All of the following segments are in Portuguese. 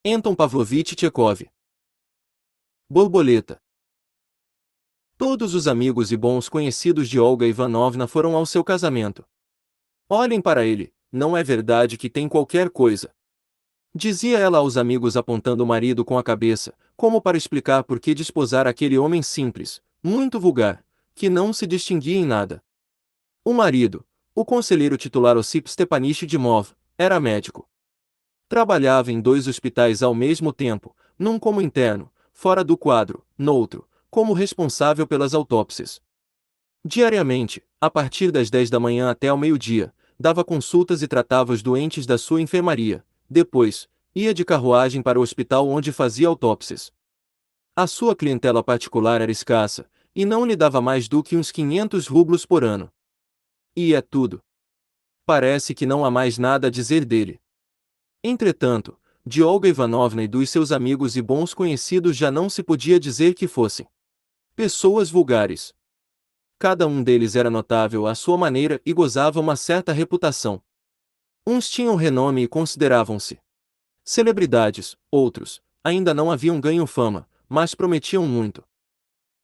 Anton Pavlovich Tchekov. Borboleta. Todos os amigos e bons conhecidos de Olga Ivanovna foram ao seu casamento. Olhem para ele, não é verdade que tem qualquer coisa? Dizia ela aos amigos apontando o marido com a cabeça, como para explicar por que desposar aquele homem simples, muito vulgar, que não se distinguia em nada. O marido, o conselheiro titular Ossip Stepanich Dimov, era médico. Trabalhava em 2 hospitais ao mesmo tempo, num como interno, fora do quadro, noutro, como responsável pelas autópsias. Diariamente, a partir das 10 da manhã até ao meio-dia, dava consultas e tratava os doentes da sua enfermaria. Depois, ia de carruagem para o hospital onde fazia autópsias. A sua clientela particular era escassa, e não lhe dava mais do que uns 500 rublos por ano. E é tudo. Parece que não há mais nada a dizer dele. Entretanto, de Olga Ivanovna e dos seus amigos e bons conhecidos já não se podia dizer que fossem pessoas vulgares. Cada um deles era notável à sua maneira e gozava uma certa reputação. Uns tinham renome e consideravam-se celebridades, outros ainda não haviam ganho fama, mas prometiam muito.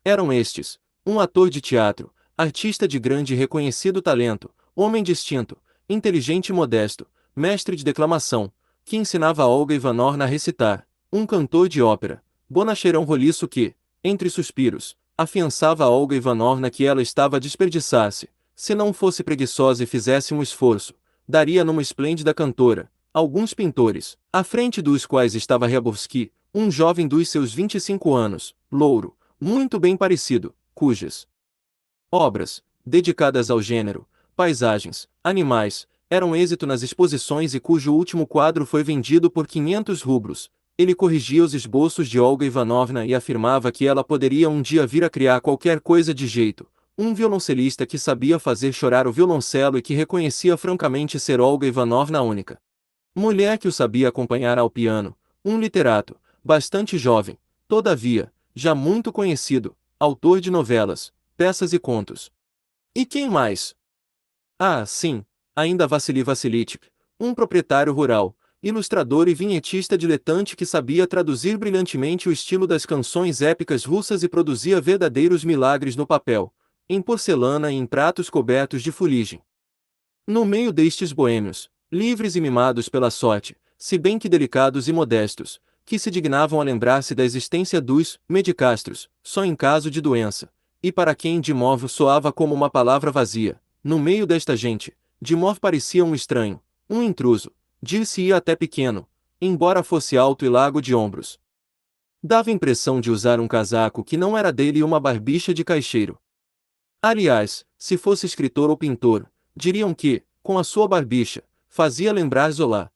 Eram estes: um ator de teatro, artista de grande e reconhecido talento, homem distinto, inteligente e modesto, mestre de declamação, que ensinava a Olga Ivanovna a recitar; um cantor de ópera, bonacheirão roliço que, entre suspiros, afiançava a Olga Ivanovna que ela estava a desperdiçar-se, se não fosse preguiçosa e fizesse um esforço, daria numa esplêndida cantora; alguns pintores, à frente dos quais estava Ryabovsky, um jovem dos seus 25 anos, louro, muito bem parecido, cujas obras, dedicadas ao gênero, paisagens, animais, eram êxito nas exposições e cujo último quadro foi vendido por 500 rublos. Ele corrigia os esboços de Olga Ivanovna e afirmava que ela poderia um dia vir a criar qualquer coisa de jeito. Um violoncelista que sabia fazer chorar o violoncelo e que reconhecia francamente ser Olga Ivanovna a única mulher que o sabia acompanhar ao piano. Um literato, bastante jovem, todavia, já muito conhecido, autor de novelas, peças e contos. E quem mais? Ah, sim, ainda Vassili Vassilitch, um proprietário rural, ilustrador e vinhetista diletante que sabia traduzir brilhantemente o estilo das canções épicas russas e produzia verdadeiros milagres no papel, em porcelana e em pratos cobertos de fuligem. No meio destes boêmios, livres e mimados pela sorte, se bem que delicados e modestos, que se dignavam a lembrar-se da existência dos medicastros, só em caso de doença, e para quem Dimov soava como uma palavra vazia, no meio desta gente, Dimov parecia um estranho, um intruso, dir-se-ia até pequeno, embora fosse alto e largo de ombros. Dava impressão de usar um casaco que não era dele e uma barbicha de caixeiro. Aliás, se fosse escritor ou pintor, diriam que, com a sua barbicha, fazia lembrar Zola.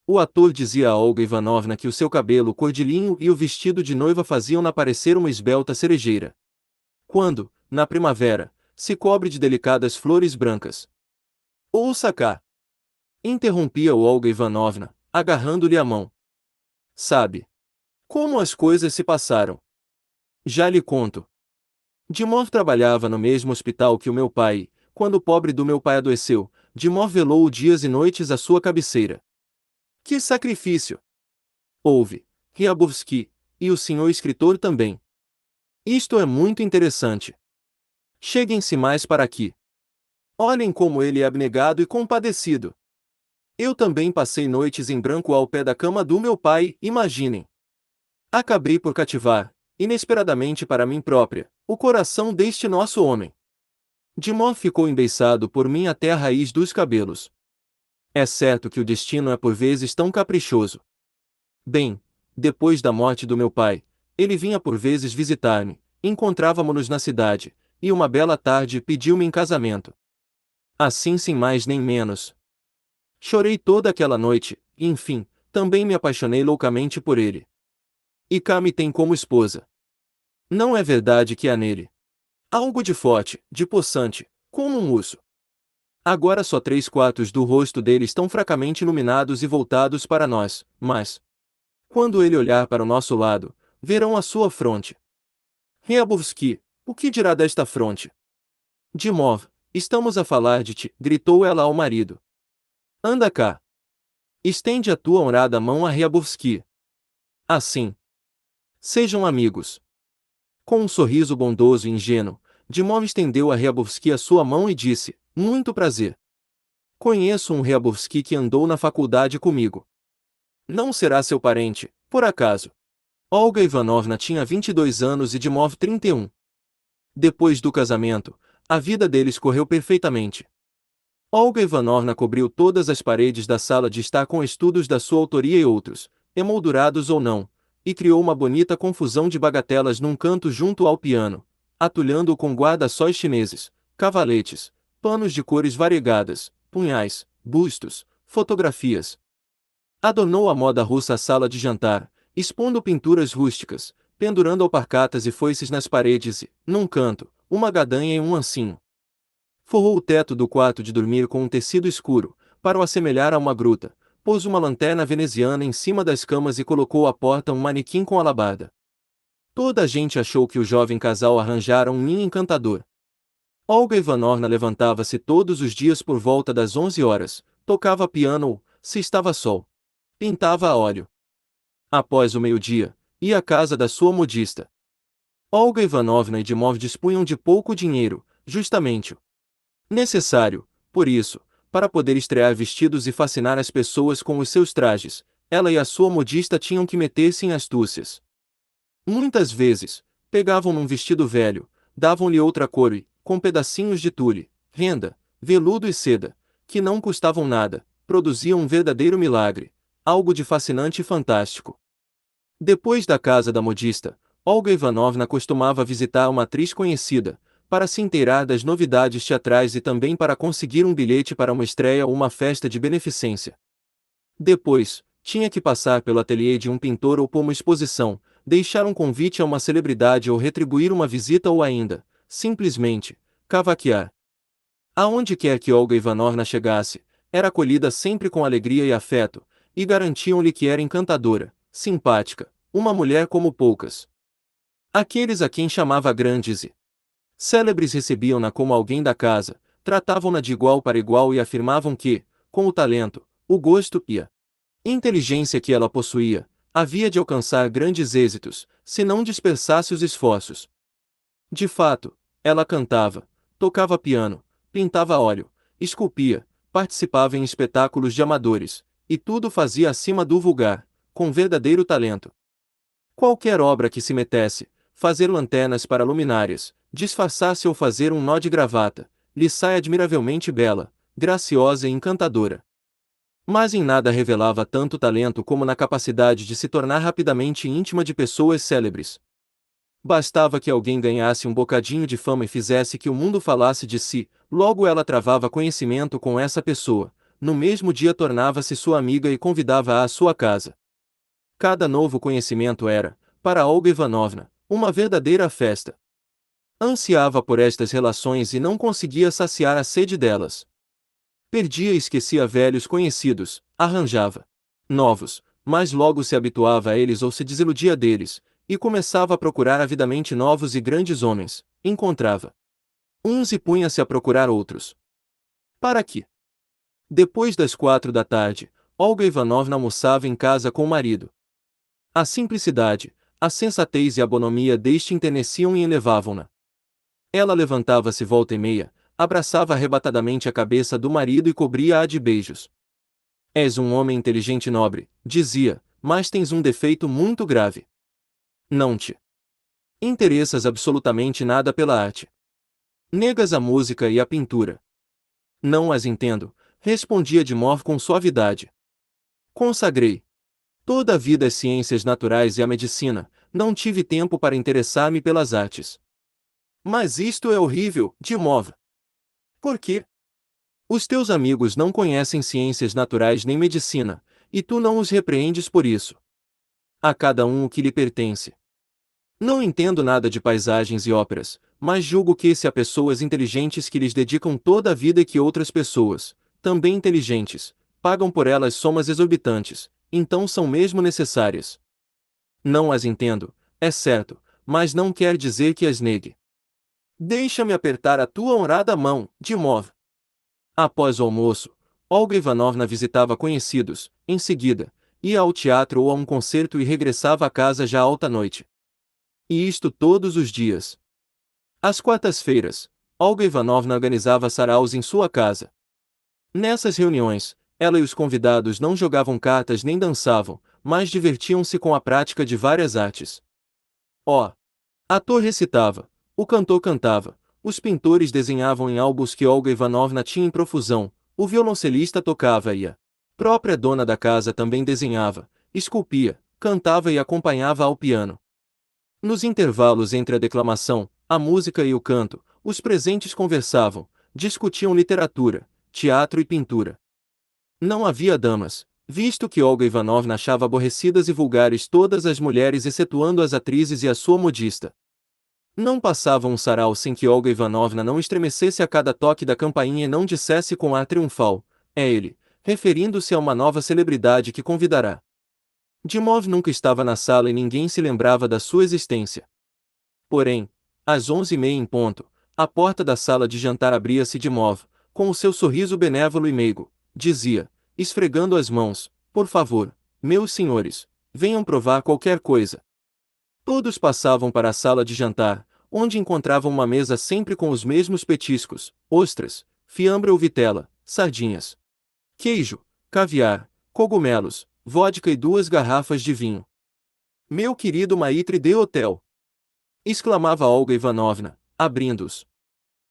O ator dizia a Olga Ivanovna que o seu cabelo cor de linho e o vestido de noiva faziam-na parecer uma esbelta cerejeira. Quando, na primavera, se cobre de delicadas flores brancas. Ouça cá! Interrompia-o Olga Ivanovna, agarrando-lhe a mão. Sabe como as coisas se passaram? Já lhe conto. Dimov trabalhava no mesmo hospital que o meu pai, e, quando o pobre do meu pai adoeceu, Dimov velou dias e noites à sua cabeceira. Que sacrifício! Houve, Ryabovsky, e o senhor escritor também. Isto é muito interessante. Cheguem-se mais para aqui. Olhem como ele é abnegado e compadecido. Eu também passei noites em branco ao pé da cama do meu pai, imaginem. Acabei por cativar, inesperadamente para mim própria, o coração deste nosso homem. Dimov ficou embeiçado por mim até a raiz dos cabelos. É certo que o destino é por vezes tão caprichoso. Bem, depois da morte do meu pai, ele vinha por vezes visitar-me, encontrávamo-nos na cidade, e uma bela tarde pediu-me em casamento. Assim sem mais nem menos. Chorei toda aquela noite, e enfim, também me apaixonei loucamente por ele. E cá me tem como esposa. Não é verdade que há nele algo de forte, de possante, como um urso? Agora só 3/4 do rosto dele estão fracamente iluminados e voltados para nós, mas, quando ele olhar para o nosso lado, verão a sua fronte. Ryabovsky, o que dirá desta fronte? Dimov, estamos a falar de ti, gritou ela ao marido. Anda cá. Estende a tua honrada mão a Ryabovsky. Assim, sejam amigos. Com um sorriso bondoso e ingênuo, Dimov estendeu a Ryabovsky a sua mão e disse: Muito prazer. Conheço um Ryabovsky que andou na faculdade comigo. Não será seu parente, por acaso? Olga Ivanovna tinha 22 anos e Dimov 31. Depois do casamento, a vida deles correu perfeitamente. Olga Ivanovna cobriu todas as paredes da sala de estar com estudos da sua autoria e outros, emoldurados ou não, e criou uma bonita confusão de bagatelas num canto junto ao piano, atulhando-o com guarda-sóis chineses, cavaletes, panos de cores variegadas, punhais, bustos, fotografias. Adornou a moda russa a sala de jantar, expondo pinturas rústicas, pendurando alparcatas e foices nas paredes e, num canto, uma gadanha e um ancinho. Forrou o teto do quarto de dormir com um tecido escuro, para o assemelhar a uma gruta, pôs uma lanterna veneziana em cima das camas e colocou à porta um manequim com alabarda. Toda a gente achou que o jovem casal arranjara um ninho encantador. Olga Ivanovna levantava-se todos os dias por volta das 11 horas, tocava piano ou, se estava sol, pintava a óleo. Após o meio-dia, ia à casa da sua modista. Olga Ivanovna e Dimov dispunham de pouco dinheiro, justamente o necessário, por isso, para poder estrear vestidos e fascinar as pessoas com os seus trajes, ela e a sua modista tinham que meter-se em astúcias. Muitas vezes, pegavam num vestido velho, davam-lhe outra cor e, com pedacinhos de tule, renda, veludo e seda, que não custavam nada, produziam um verdadeiro milagre, algo de fascinante e fantástico. Depois da casa da modista, Olga Ivanovna costumava visitar uma atriz conhecida, para se inteirar das novidades teatrais e também para conseguir um bilhete para uma estreia ou uma festa de beneficência. Depois, tinha que passar pelo ateliê de um pintor ou por uma exposição, deixar um convite a uma celebridade ou retribuir uma visita ou ainda, simplesmente, cavaquear. Aonde quer que Olga Ivanovna chegasse, era acolhida sempre com alegria e afeto, e garantiam-lhe que era encantadora, simpática, uma mulher como poucas. Aqueles a quem chamava grandes e célebres recebiam-na como alguém da casa, tratavam-na de igual para igual e afirmavam que, com o talento, o gosto e a inteligência que ela possuía, havia de alcançar grandes êxitos, se não dispersasse os esforços. De fato, ela cantava, tocava piano, pintava a óleo, esculpia, participava em espetáculos de amadores, e tudo fazia acima do vulgar, com verdadeiro talento. Qualquer obra que se metesse, fazer lanternas para luminárias, disfarçar-se ou fazer um nó de gravata, lhe sai admiravelmente bela, graciosa e encantadora. Mas em nada revelava tanto talento como na capacidade de se tornar rapidamente íntima de pessoas célebres. Bastava que alguém ganhasse um bocadinho de fama e fizesse que o mundo falasse de si, logo ela travava conhecimento com essa pessoa, no mesmo dia tornava-se sua amiga e convidava-a à sua casa. Cada novo conhecimento era, para Olga Ivanovna, uma verdadeira festa. Ansiava por estas relações e não conseguia saciar a sede delas. Perdia e esquecia velhos conhecidos, arranjava novos, mas logo se habituava a eles ou se desiludia deles, e começava a procurar avidamente novos e grandes homens, encontrava uns e punha-se a procurar outros. Para quê? Depois das 4 da tarde, Olga Ivanovna almoçava em casa com o marido. A simplicidade, a sensatez e a bonomia deste enterneciam e elevavam-na. Ela levantava-se volta e meia, abraçava arrebatadamente a cabeça do marido e cobria-a de beijos. És um homem inteligente e nobre, dizia, mas tens um defeito muito grave. Não te interessas absolutamente nada pela arte. Negas a música e a pintura. Não as entendo, respondia Dimov com suavidade. Consagrei toda a vida às ciências naturais e à medicina, não tive tempo para interessar-me pelas artes. Mas isto é horrível, Dimov. Por quê? Os teus amigos não conhecem ciências naturais nem medicina, e tu não os repreendes por isso. A cada um o que lhe pertence. Não entendo nada de paisagens e óperas, mas julgo que se há pessoas inteligentes que lhes dedicam toda a vida e que outras pessoas, também inteligentes, pagam por elas somas exorbitantes, então são mesmo necessárias. Não as entendo, é certo, mas não quer dizer que as negue. Deixa-me apertar a tua honrada mão, Dimov. Após o almoço, Olga Ivanovna visitava conhecidos, em seguida, ia ao teatro ou a um concerto e regressava a casa já alta noite. E isto todos os dias. Às quartas-feiras, Olga Ivanovna organizava saraus em sua casa. Nessas reuniões, ela e os convidados não jogavam cartas nem dançavam, mas divertiam-se com a prática de várias artes. O ator recitava, o cantor cantava, os pintores desenhavam em álbuns que Olga Ivanovna tinha em profusão, o violoncelista tocava e a própria dona da casa também desenhava, esculpia, cantava e acompanhava ao piano. Nos intervalos entre a declamação, a música e o canto, os presentes conversavam, discutiam literatura, teatro e pintura. Não havia damas, visto que Olga Ivanovna achava aborrecidas e vulgares todas as mulheres excetuando as atrizes e a sua modista. Não passava um sarau sem que Olga Ivanovna não estremecesse a cada toque da campainha e não dissesse com ar triunfal, é ele, referindo-se a uma nova celebridade que convidará. Dimov nunca estava na sala e ninguém se lembrava da sua existência. Porém, às 11h30 em ponto, a porta da sala de jantar abria-se e Dimov, com o seu sorriso benévolo e meigo, dizia, esfregando as mãos, por favor, meus senhores, venham provar qualquer coisa. Todos passavam para a sala de jantar, onde encontravam uma mesa sempre com os mesmos petiscos, ostras, fiambre ou vitela, sardinhas, queijo, caviar, cogumelos, vodka e 2 garrafas de vinho. Meu querido maitre de hotel! Exclamava Olga Ivanovna, abrindo os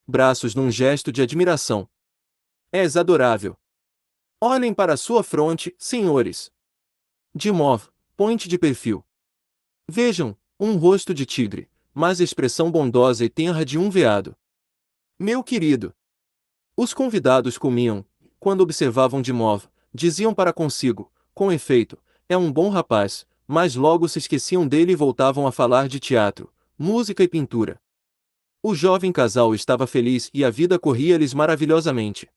braços num gesto de admiração. És adorável. Olhem para sua fronte, senhores. Dimov, ponte de perfil. Vejam, um rosto de tigre, mas a expressão bondosa e tenra de um veado. Meu querido! Os convidados comiam, quando observavam Dimov, diziam para consigo, com efeito, é um bom rapaz, mas logo se esqueciam dele e voltavam a falar de teatro, música e pintura. O jovem casal estava feliz e a vida corria-lhes maravilhosamente.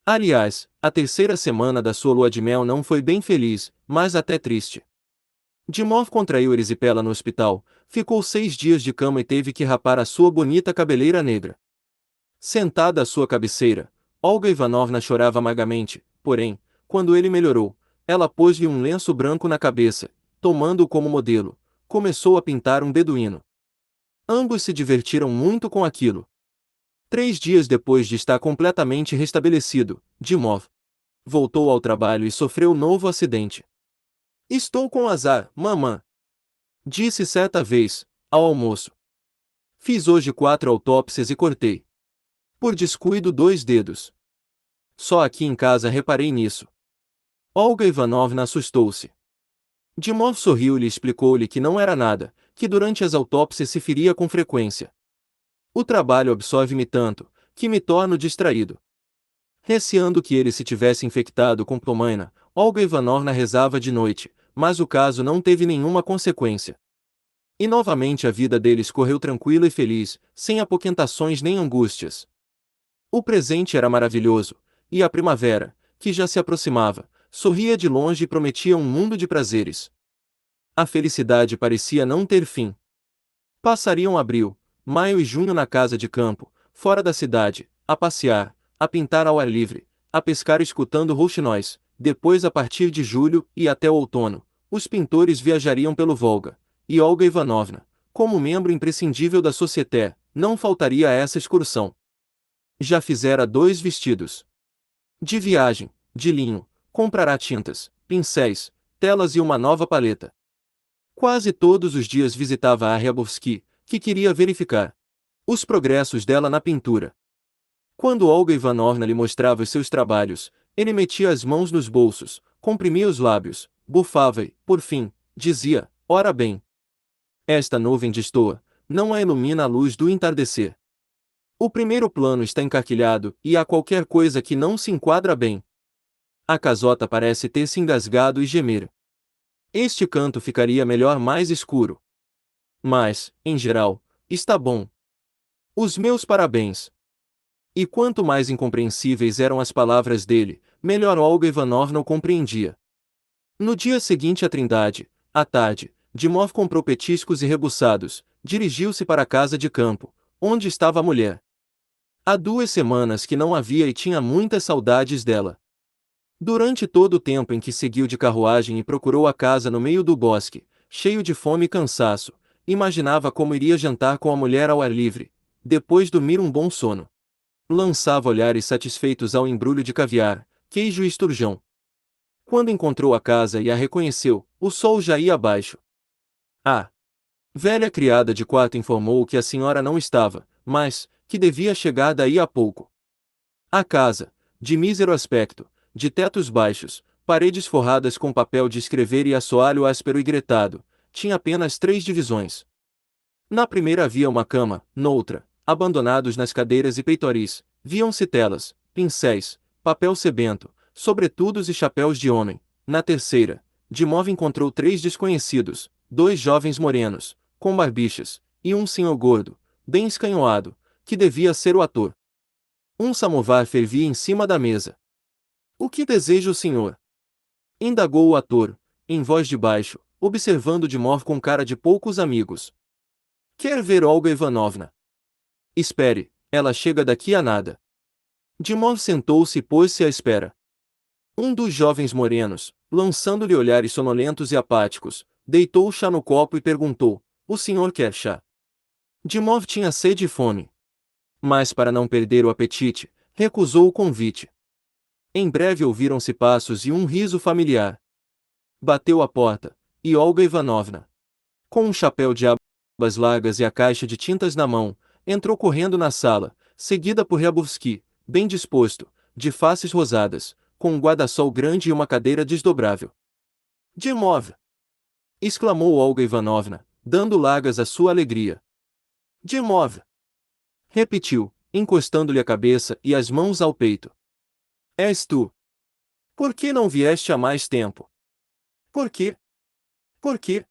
Aliás, a terceira semana da sua lua de mel não foi bem feliz, mas até triste. Dimov contraiu erisipela no hospital, ficou 6 dias de cama e teve que rapar a sua bonita cabeleira negra. Sentada à sua cabeceira, Olga Ivanovna chorava amargamente, porém, quando ele melhorou, ela pôs-lhe um lenço branco na cabeça, tomando-o como modelo, começou a pintar um beduíno. Ambos se divertiram muito com aquilo. 3 dias depois de estar completamente restabelecido, Dimov voltou ao trabalho e sofreu novo acidente. Estou com azar, mamã, disse certa vez, ao almoço. Fiz hoje 4 autópsias e cortei, por descuido, 2 dedos. Só aqui em casa reparei nisso. Olga Ivanovna assustou-se. Dimov sorriu e explicou-lhe que não era nada, que durante as autópsias se feria com frequência. O trabalho absorve-me tanto, que me torno distraído. Receando que ele se tivesse infectado com pneumonia, Olga Ivanovna rezava de noite, mas o caso não teve nenhuma consequência. E novamente a vida deles correu tranquila e feliz, sem apoquentações nem angústias. O presente era maravilhoso, e a primavera, que já se aproximava, sorria de longe e prometia um mundo de prazeres. A felicidade parecia não ter fim. Passariam abril, maio e junho na casa de campo, fora da cidade, a passear, a pintar ao ar livre, a pescar escutando rouxinóis. Depois, a partir de julho e até o outono, os pintores viajariam pelo Volga, e Olga Ivanovna, como membro imprescindível da Société, não faltaria a essa excursão. Já fizera 2 vestidos de viagem, de linho, comprará tintas, pincéis, telas e uma nova paleta. Quase todos os dias visitava a Ryabovsky, que queria verificar os progressos dela na pintura. Quando Olga Ivanovna lhe mostrava os seus trabalhos, ele metia as mãos nos bolsos, comprimia os lábios, bufava e, por fim, dizia, ora bem. Esta nuvem destoa, não a ilumina a luz do entardecer. O primeiro plano está encarquilhado, e há qualquer coisa que não se enquadra bem. A casota parece ter se engasgado e gemer. Este canto ficaria melhor mais escuro. Mas, em geral, está bom. Os meus parabéns. E quanto mais incompreensíveis eram as palavras dele, melhor Olga Ivanovna o compreendia. No dia seguinte à Trindade, à tarde, Dimov comprou petiscos e rebuçados, dirigiu-se para a casa de campo, onde estava a mulher. Há 2 semanas que não a via e tinha muitas saudades dela. Durante todo o tempo em que seguiu de carruagem e procurou a casa no meio do bosque, cheio de fome e cansaço, imaginava como iria jantar com a mulher ao ar livre, depois dormir um bom sono. Lançava olhares satisfeitos ao embrulho de caviar, queijo e esturjão. Quando encontrou a casa e a reconheceu, o sol já ia abaixo. A velha criada de quarto informou que a senhora não estava, mas que devia chegar daí a pouco. A casa, de mísero aspecto, de tetos baixos, paredes forradas com papel de escrever e assoalho áspero e gretado, tinha apenas 3 divisões. Na primeira havia uma cama, noutra, abandonados nas cadeiras e peitoris, viam-se telas, pincéis, papel sebento, sobretudos e chapéus de homem. Na terceira, de móvel encontrou 3 desconhecidos, 2 jovens morenos, com barbichas, e um senhor gordo, bem escanhoado, que devia ser o ator. Um samovar fervia em cima da mesa. "O que deseja o senhor?" indagou o ator, em voz de baixo, observando Dimov com cara de poucos amigos. "Quer ver Olga Ivanovna?" "Espere, ela chega daqui a nada." Dimov sentou-se e pôs-se à espera. Um dos jovens morenos, lançando-lhe olhares sonolentos e apáticos, deitou o chá no copo e perguntou: "O senhor quer chá?" Dimov tinha sede e fome. Mas para não perder o apetite, recusou o convite. Em breve ouviram-se passos e um riso familiar. Bateu a porta, e Olga Ivanovna, com um chapéu de abas largas e a caixa de tintas na mão, entrou correndo na sala, seguida por Ryabovsky, bem disposto, de faces rosadas, com um guarda-sol grande e uma cadeira desdobrável. "Dimov!" exclamou Olga Ivanovna, dando largas à sua alegria. "Dimov!" repetiu, encostando-lhe a cabeça e as mãos ao peito. "És tu? Por que não vieste há mais tempo?" "Por quê? Por quê?"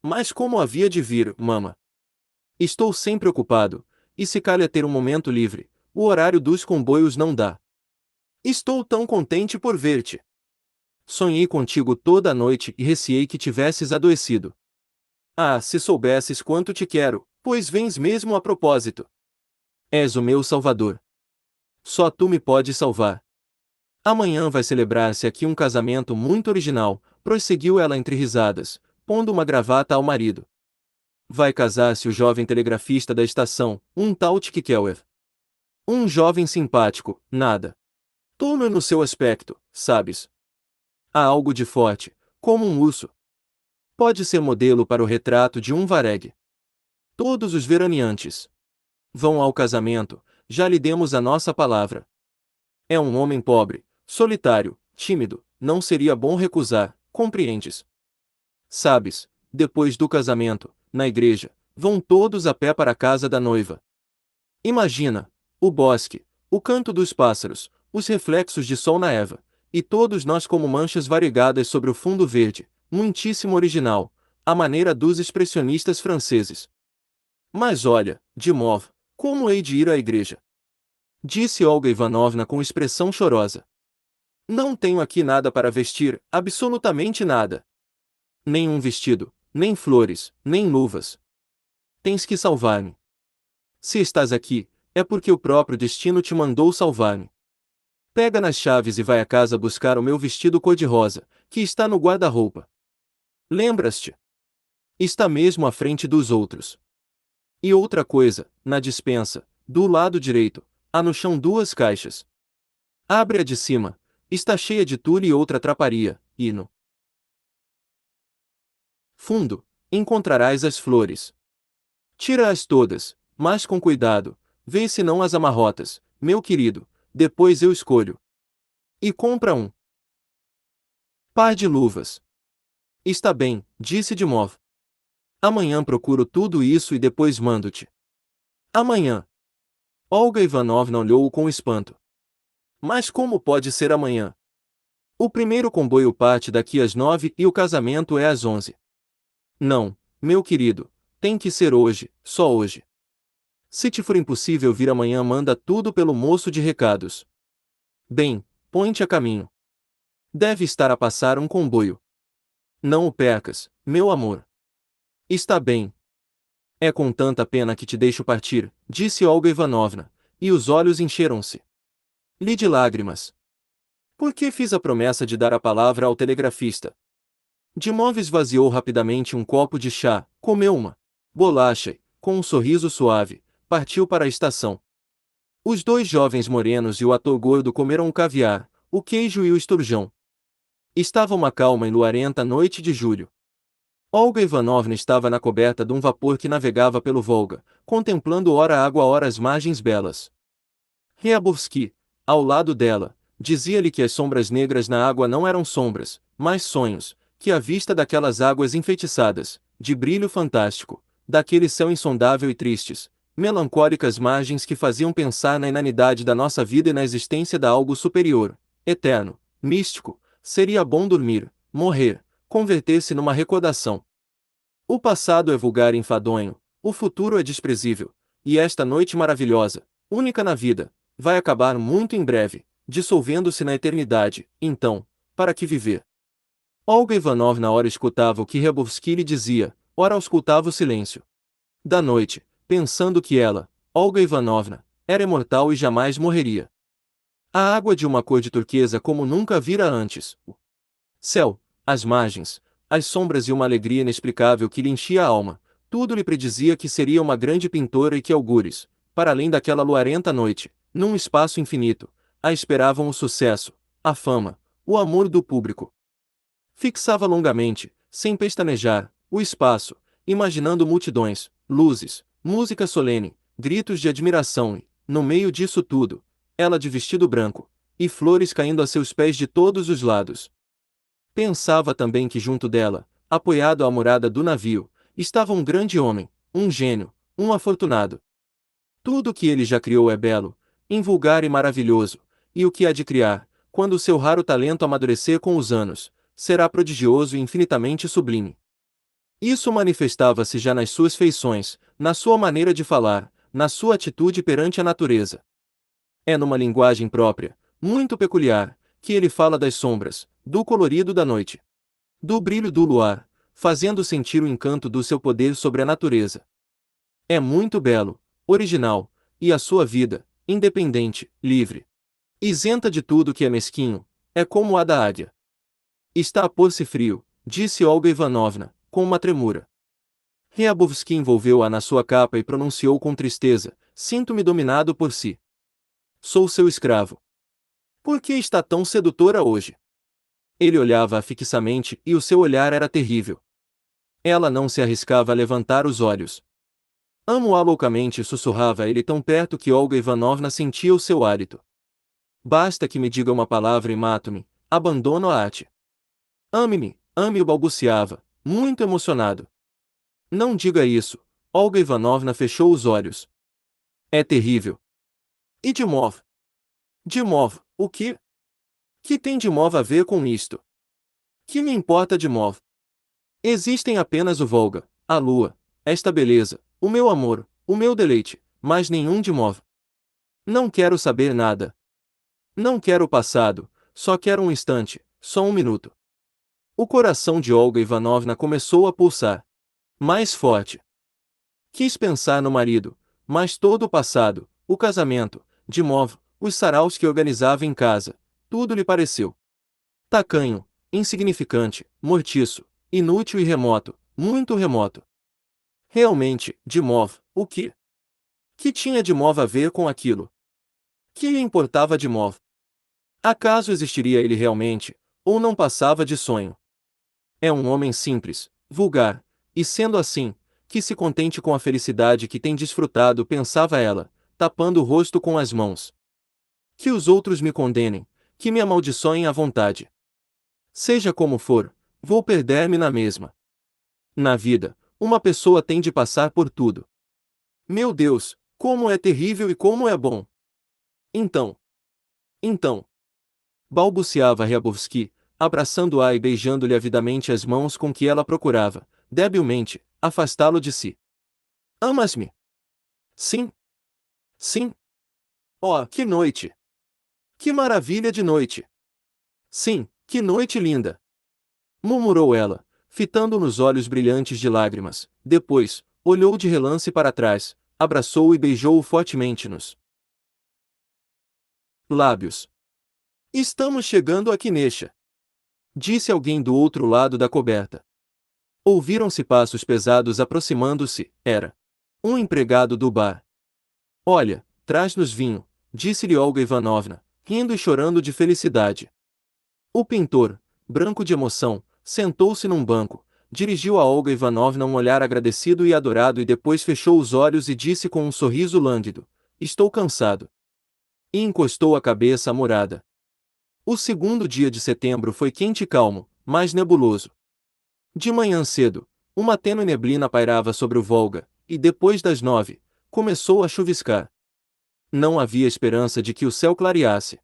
"Mas como havia de vir, mama? Estou sempre ocupado, e se calha ter um momento livre, o horário dos comboios não dá. Estou tão contente por ver-te. Sonhei contigo toda a noite e receei que tivesses adoecido. Ah, se soubesses quanto te quero, pois vens mesmo a propósito. És o meu salvador. Só tu me podes salvar. Amanhã vai celebrar-se aqui um casamento muito original, prosseguiu ela entre risadas, pondo uma gravata ao marido. Vai casar-se o jovem telegrafista da estação, um tal Tchikikeev. Um jovem simpático, nada tolo no seu aspecto, sabes? Há algo de forte, como um urso. Pode ser modelo para o retrato de um varegue. Todos os veraneantes vão ao casamento, já lhe demos a nossa palavra. É um homem pobre, solitário, tímido, não seria bom recusar, compreendes? Sabes, depois do casamento, na igreja, vão todos a pé para a casa da noiva. Imagina, o bosque, o canto dos pássaros, os reflexos de sol na Eva, e todos nós como manchas variegadas sobre o fundo verde, muitíssimo original, à maneira dos expressionistas franceses. Mas olha, Dimov, como hei de ir à igreja? Disse Olga Ivanovna com expressão chorosa. Não tenho aqui nada para vestir, absolutamente nada. Nem um vestido, nem flores, nem luvas. Tens que salvar-me. Se estás aqui, é porque o próprio destino te mandou salvar-me. Pega nas chaves e vai à casa buscar o meu vestido cor-de-rosa, que está no guarda-roupa. Lembras-te? Está mesmo à frente dos outros. E outra coisa, na despensa, do lado direito, há no chão 2 caixas. Abre a de cima, está cheia de tule e outra traparia, e no fundo, encontrarás as flores. Tira-as todas, mas com cuidado, vê se não as amarrotas, meu querido, depois eu escolho. E compra um par de luvas. Está bem, disse Dimov. Amanhã procuro tudo isso e depois mando-te. Amanhã. Olga Ivanovna olhou-o com espanto. Mas como pode ser amanhã? O primeiro comboio parte daqui às 9 e o casamento é às 11. Não, meu querido, tem que ser hoje, só hoje. Se te for impossível vir amanhã, manda tudo pelo moço de recados. Bem, põe-te a caminho. Deve estar a passar um comboio. Não o percas, meu amor. Está bem. É com tanta pena que te deixo partir, disse Olga Ivanovna, e os olhos encheram-se lhe de lágrimas. Por que fiz a promessa de dar a palavra ao telegrafista? Dimov esvaziou rapidamente um copo de chá, comeu uma bolacha e, com um sorriso suave, partiu para a estação. Os dois jovens morenos e o ator gordo comeram o caviar, o queijo e o esturjão. Estava uma calma e luarenta noite de julho. Olga Ivanovna estava na coberta de um vapor que navegava pelo Volga, contemplando ora a água ora as margens belas. Ryabovsky, ao lado dela, dizia-lhe que as sombras negras na água não eram sombras, mas sonhos, que à vista daquelas águas enfeitiçadas, de brilho fantástico, daquele céu insondável e tristes, melancólicas margens que faziam pensar na inanidade da nossa vida e na existência da algo superior, eterno, místico, seria bom dormir, morrer, converter-se numa recordação. O passado é vulgar e enfadonho, o futuro é desprezível, e esta noite maravilhosa, única na vida, vai acabar muito em breve, dissolvendo-se na eternidade, então, para que viver? Olga Ivanovna ora escutava o que Ryabovsky lhe dizia, ora auscultava o silêncio da noite, pensando que ela, Olga Ivanovna, era imortal e jamais morreria. A água de uma cor de turquesa como nunca vira antes, o céu, as margens, as sombras e uma alegria inexplicável que lhe enchia a alma, tudo lhe predizia que seria uma grande pintora e que algures, para além daquela luarenta noite, num espaço infinito, a esperavam o sucesso, a fama, o amor do público. Fixava longamente, sem pestanejar, o espaço, imaginando multidões, luzes, música solene, gritos de admiração e, no meio disso tudo, ela de vestido branco, e flores caindo a seus pés de todos os lados. Pensava também que junto dela, apoiado à murada do navio, estava um grande homem, um gênio, um afortunado. Tudo o que ele já criou é belo, invulgar e maravilhoso, e o que há de criar, quando o seu raro talento amadurecer com os anos, será prodigioso e infinitamente sublime. Isso manifestava-se já nas suas feições, na sua maneira de falar, na sua atitude perante a natureza. É numa linguagem própria, muito peculiar, que ele fala das sombras, do colorido da noite, do brilho do luar, fazendo sentir o encanto do seu poder sobre a natureza. É muito belo, original, e a sua vida, independente, livre, isenta de tudo que é mesquinho, é como a da águia. Está a pôr-se frio, disse Olga Ivanovna, com uma tremura. Ryabovsky envolveu-a na sua capa e pronunciou com tristeza, sinto-me dominado por si. Sou seu escravo. Por que está tão sedutora hoje? Ele olhava-a fixamente e o seu olhar era terrível. Ela não se arriscava a levantar os olhos. Amo-a loucamente, sussurrava ele tão perto que Olga Ivanovna sentia o seu hálito. Basta que me diga uma palavra e mato-me, abandono-a-te. Ame-me, ame-o, balbuciava, muito emocionado. Não diga isso, Olga Ivanovna fechou os olhos. É terrível. E Dimov? Dimov, o que? Que tem Dimov a ver com isto? Que me importa Dimov? Existem apenas o Volga, a lua, esta beleza, o meu amor, o meu deleite, mas nenhum Dimov. Não quero saber nada. Não quero o passado, só quero um instante, só um minuto. O coração de Olga Ivanovna começou a pulsar. Mais forte. Quis pensar no marido, mas todo o passado, o casamento, Dimov, os saraus que organizava em casa, tudo lhe pareceu tacanho, insignificante, mortiço, inútil e remoto, muito remoto. Realmente, Dimov, o que? Que tinha Dimov a ver com aquilo? Que lhe importava Dimov? Acaso existiria ele realmente, ou não passava de sonho? É um homem simples, vulgar, e sendo assim, que se contente com a felicidade que tem desfrutado, pensava ela, tapando o rosto com as mãos. Que os outros me condenem, que me amaldiçoem à vontade. Seja como for, vou perder-me na mesma. Na vida, uma pessoa tem de passar por tudo. Meu Deus, como é terrível e como é bom! Então, balbuciava Ryabovsky, abraçando-a e beijando-lhe avidamente as mãos com que ela procurava, debilmente, afastá-lo de si. Amas-me? Sim. Sim. Oh, que noite! Que maravilha de noite! Sim, que noite linda! Murmurou ela, fitando nos olhos brilhantes de lágrimas, depois, olhou de relance para trás, abraçou-o e beijou-o fortemente nos lábios. Estamos chegando a Quinecha, disse alguém do outro lado da coberta. Ouviram-se passos pesados aproximando-se. Era um empregado do bar. Olha, traz-nos vinho, disse-lhe Olga Ivanovna, rindo e chorando de felicidade. O pintor, branco de emoção, sentou-se num banco, dirigiu a Olga Ivanovna um olhar agradecido e adorado e depois fechou os olhos e disse com um sorriso lânguido: Estou cansado. E encostou a cabeça à murada. O segundo dia de setembro foi quente e calmo, mas nebuloso. De manhã cedo, uma tênue neblina pairava sobre o Volga, e depois das 9, começou a chuviscar. Não havia esperança de que o céu clareasse.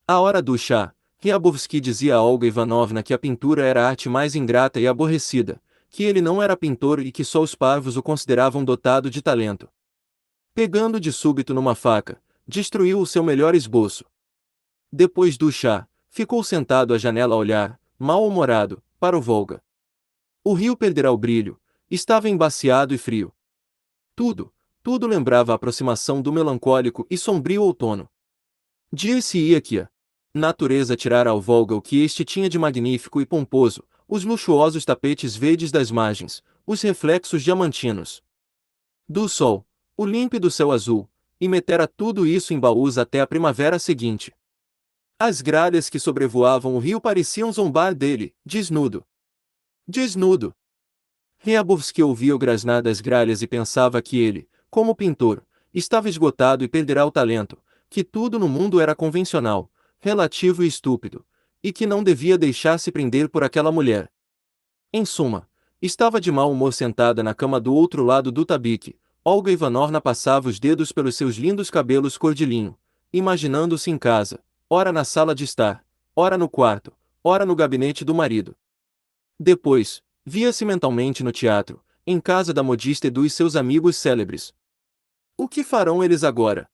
À hora do chá, Ryabovsky dizia a Olga Ivanovna que a pintura era a arte mais ingrata e aborrecida, que ele não era pintor e que só os parvos o consideravam dotado de talento. Pegando de súbito numa faca, destruiu o seu melhor esboço. Depois do chá, ficou sentado à janela a olhar, mal-humorado, para o Volga. O rio perderá o brilho, estava embaciado e frio. Tudo lembrava a aproximação do melancólico e sombrio outono. Dir-se-ia que a natureza tirara ao Volga o que este tinha de magnífico e pomposo, os luxuosos tapetes verdes das margens, os reflexos diamantinos do sol, o límpido céu azul, e metera tudo isso em baús até a primavera seguinte. As gralhas que sobrevoavam o rio pareciam zombar dele, desnudo. Desnudo! Ryabovsky ouvia o grasnar das gralhas e pensava que ele, como pintor, estava esgotado e perderá o talento, que tudo no mundo era convencional, relativo e estúpido, e que não devia deixar-se prender por aquela mulher. Em suma, estava de mau humor sentada na cama do outro lado do tabique. Olga Ivanovna passava os dedos pelos seus lindos cabelos cor de linho, imaginando-se em casa, ora na sala de estar, ora no quarto, ora no gabinete do marido. Depois, via-se mentalmente no teatro, em casa da modista e dos seus amigos célebres. O que farão eles agora?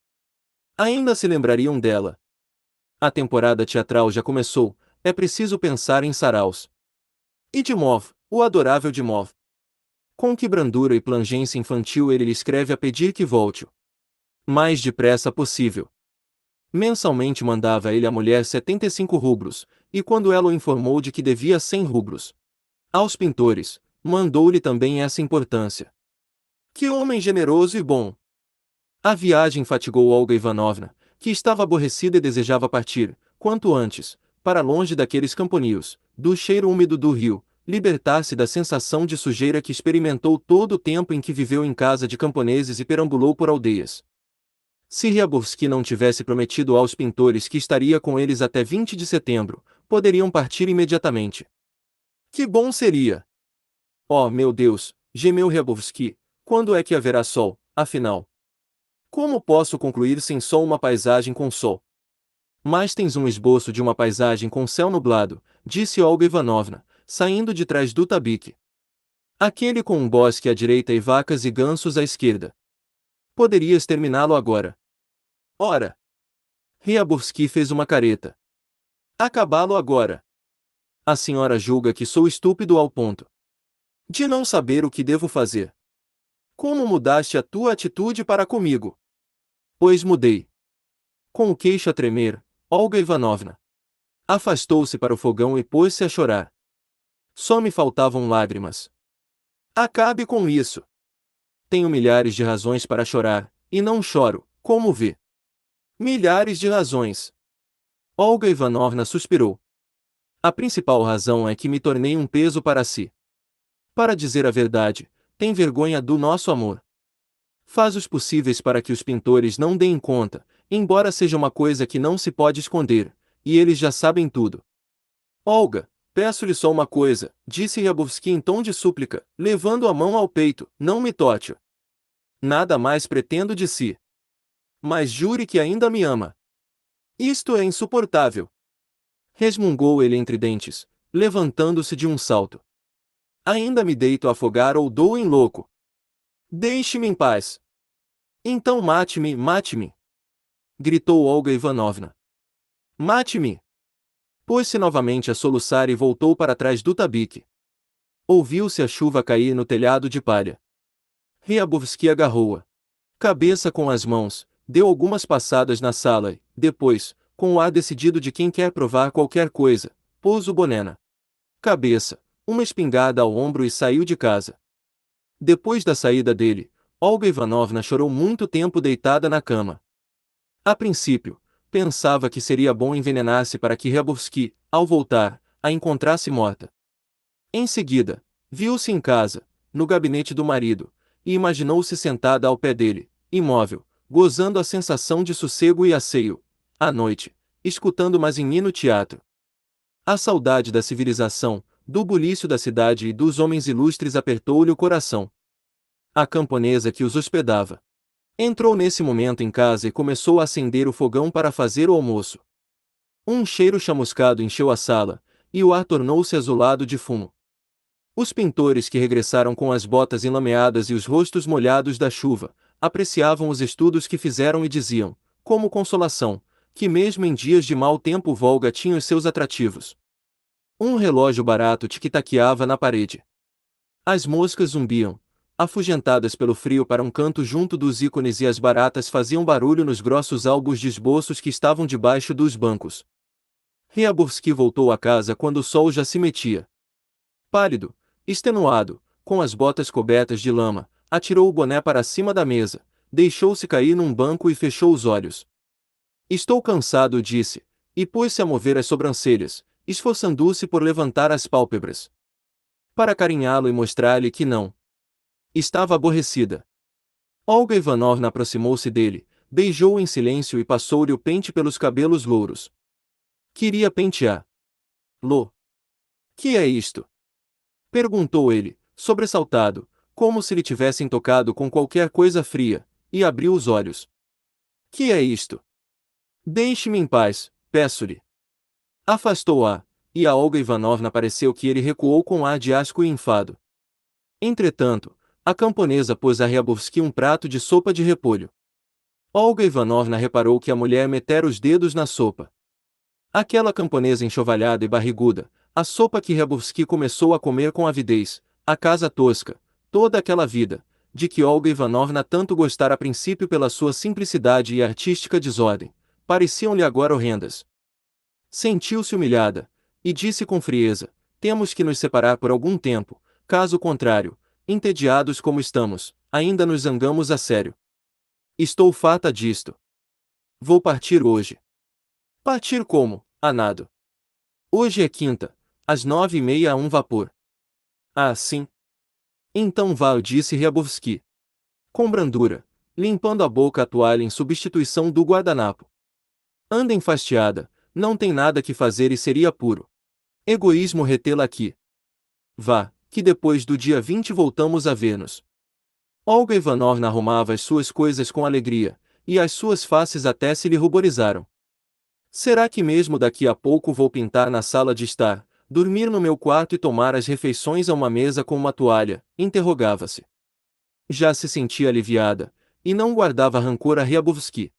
Ainda se lembrariam dela. A temporada teatral já começou, é preciso pensar em saraus. E Dimov, o adorável Dimov. Com que brandura e plangência infantil ele lhe escreve a pedir que volte-o mais depressa possível. Mensalmente mandava a ele a mulher 75 rublos, e quando ela o informou de que devia 100 rublos aos pintores, mandou-lhe também essa importância. Que homem generoso e bom! A viagem fatigou Olga Ivanovna, que estava aborrecida e desejava partir, quanto antes, para longe daqueles camponios, do cheiro úmido do rio, libertar-se da sensação de sujeira que experimentou todo o tempo em que viveu em casa de camponeses e perambulou por aldeias. Se Ryabovsky não tivesse prometido aos pintores que estaria com eles até 20 de setembro, poderiam partir imediatamente. Que bom seria! Oh, meu Deus, gemeu Ryabovsky, quando é que haverá sol, afinal? Como posso concluir sem sol uma paisagem com sol? Mas tens um esboço de uma paisagem com céu nublado, disse Olga Ivanovna, saindo de trás do tabique. Aquele com um bosque à direita e vacas e gansos à esquerda. Poderias terminá-lo agora. Ora! Ryabovsky fez uma careta. Acabá-lo agora. A senhora julga que sou estúpido ao ponto de não saber o que devo fazer. Como mudaste a tua atitude para comigo? Pois mudei. Com o queixo a tremer, Olga Ivanovna afastou-se para o fogão e pôs-se a chorar. Só me faltavam lágrimas. Acabe com isso. Tenho milhares de razões para chorar, e não choro, como vê. Milhares de razões. Olga Ivanovna suspirou. A principal razão é que me tornei um peso para si. Para dizer a verdade, tem vergonha do nosso amor. Faz os possíveis para que os pintores não deem conta, embora seja uma coisa que não se pode esconder, e eles já sabem tudo. Olga, peço-lhe só uma coisa, disse Ryabovsky em tom de súplica, levando a mão ao peito, não me toque. Nada mais pretendo de si. Mas jure que ainda me ama. Isto é insuportável. Resmungou ele entre dentes, levantando-se de um salto. Ainda me deito a afogar ou dou em louco. Deixe-me em paz. Então mate-me, mate-me! Gritou Olga Ivanovna. Mate-me! Pôs-se novamente a soluçar e voltou para trás do tabique. Ouviu-se a chuva cair no telhado de palha. Ryabovsky agarrou-a cabeça com as mãos, deu algumas passadas na sala e, depois, com o ar decidido de quem quer provar qualquer coisa, pôs o boné na cabeça, uma espingarda ao ombro e saiu de casa. Depois da saída dele, Olga Ivanovna chorou muito tempo deitada na cama. A princípio, pensava que seria bom envenenar-se para que Ryabovsky, ao voltar, a encontrasse morta. Em seguida, viu-se em casa, no gabinete do marido, e imaginou-se sentada ao pé dele, imóvel, gozando a sensação de sossego e asseio, à noite, escutando Mazinin no teatro. A saudade da civilização, do bulício da cidade e dos homens ilustres apertou-lhe o coração. A camponesa que os hospedava entrou nesse momento em casa e começou a acender o fogão para fazer o almoço. Um cheiro chamuscado encheu a sala, e o ar tornou-se azulado de fumo. Os pintores que regressaram com as botas enlameadas e os rostos molhados da chuva, apreciavam os estudos que fizeram e diziam, como consolação, que mesmo em dias de mau tempo o Volga tinha os seus atrativos. Um relógio barato tic-taqueava na parede. As moscas zumbiam, afugentadas pelo frio para um canto junto dos ícones, e as baratas faziam barulho nos grossos álbuns de esboços que estavam debaixo dos bancos. Ryabovsky voltou a casa quando o sol já se metia. Pálido, extenuado, com as botas cobertas de lama, atirou o boné para cima da mesa, deixou-se cair num banco e fechou os olhos. Estou cansado, disse, e pôs-se a mover as sobrancelhas, esforçando-se por levantar as pálpebras. Para carinhá-lo e mostrar-lhe que não estava aborrecida. Olga Ivanovna aproximou-se dele, beijou-o em silêncio e passou-lhe o pente pelos cabelos louros. Queria penteá-lo. Que é isto? Perguntou ele, sobressaltado, como se lhe tivessem tocado com qualquer coisa fria, e abriu os olhos. Que é isto? Deixe-me em paz, peço-lhe. Afastou-a, e a Olga Ivanovna pareceu que ele recuou com ar de asco e enfado. Entretanto, a camponesa pôs a Ryabovsky um prato de sopa de repolho. Olga Ivanovna reparou que a mulher metera os dedos na sopa. Aquela camponesa enxovalhada e barriguda, a sopa que Ryabovsky começou a comer com avidez, a casa tosca, toda aquela vida, de que Olga Ivanovna tanto gostara a princípio pela sua simplicidade e artística desordem, pareciam-lhe agora horrendas. Sentiu-se humilhada, e disse com frieza, temos que nos separar por algum tempo, caso contrário, entediados como estamos, ainda nos zangamos a sério. Estou farta disto. Vou partir hoje. Partir como, a nado? Hoje é quinta, às 9h30 há um vapor. Ah, sim? Então vá, disse Ryabovsky. Com brandura, limpando a boca a toalha em substituição do guardanapo. Anda enfastiada, não tem nada que fazer e seria puro egoísmo retê-la aqui. Vá, que depois do dia 20 voltamos a ver-nos. Olga Ivanovna arrumava as suas coisas com alegria, e as suas faces até se lhe ruborizaram. Será que mesmo daqui a pouco vou pintar na sala de estar, dormir no meu quarto e tomar as refeições a uma mesa com uma toalha? Interrogava-se. Já se sentia aliviada, e não guardava rancor a Ryabovsky.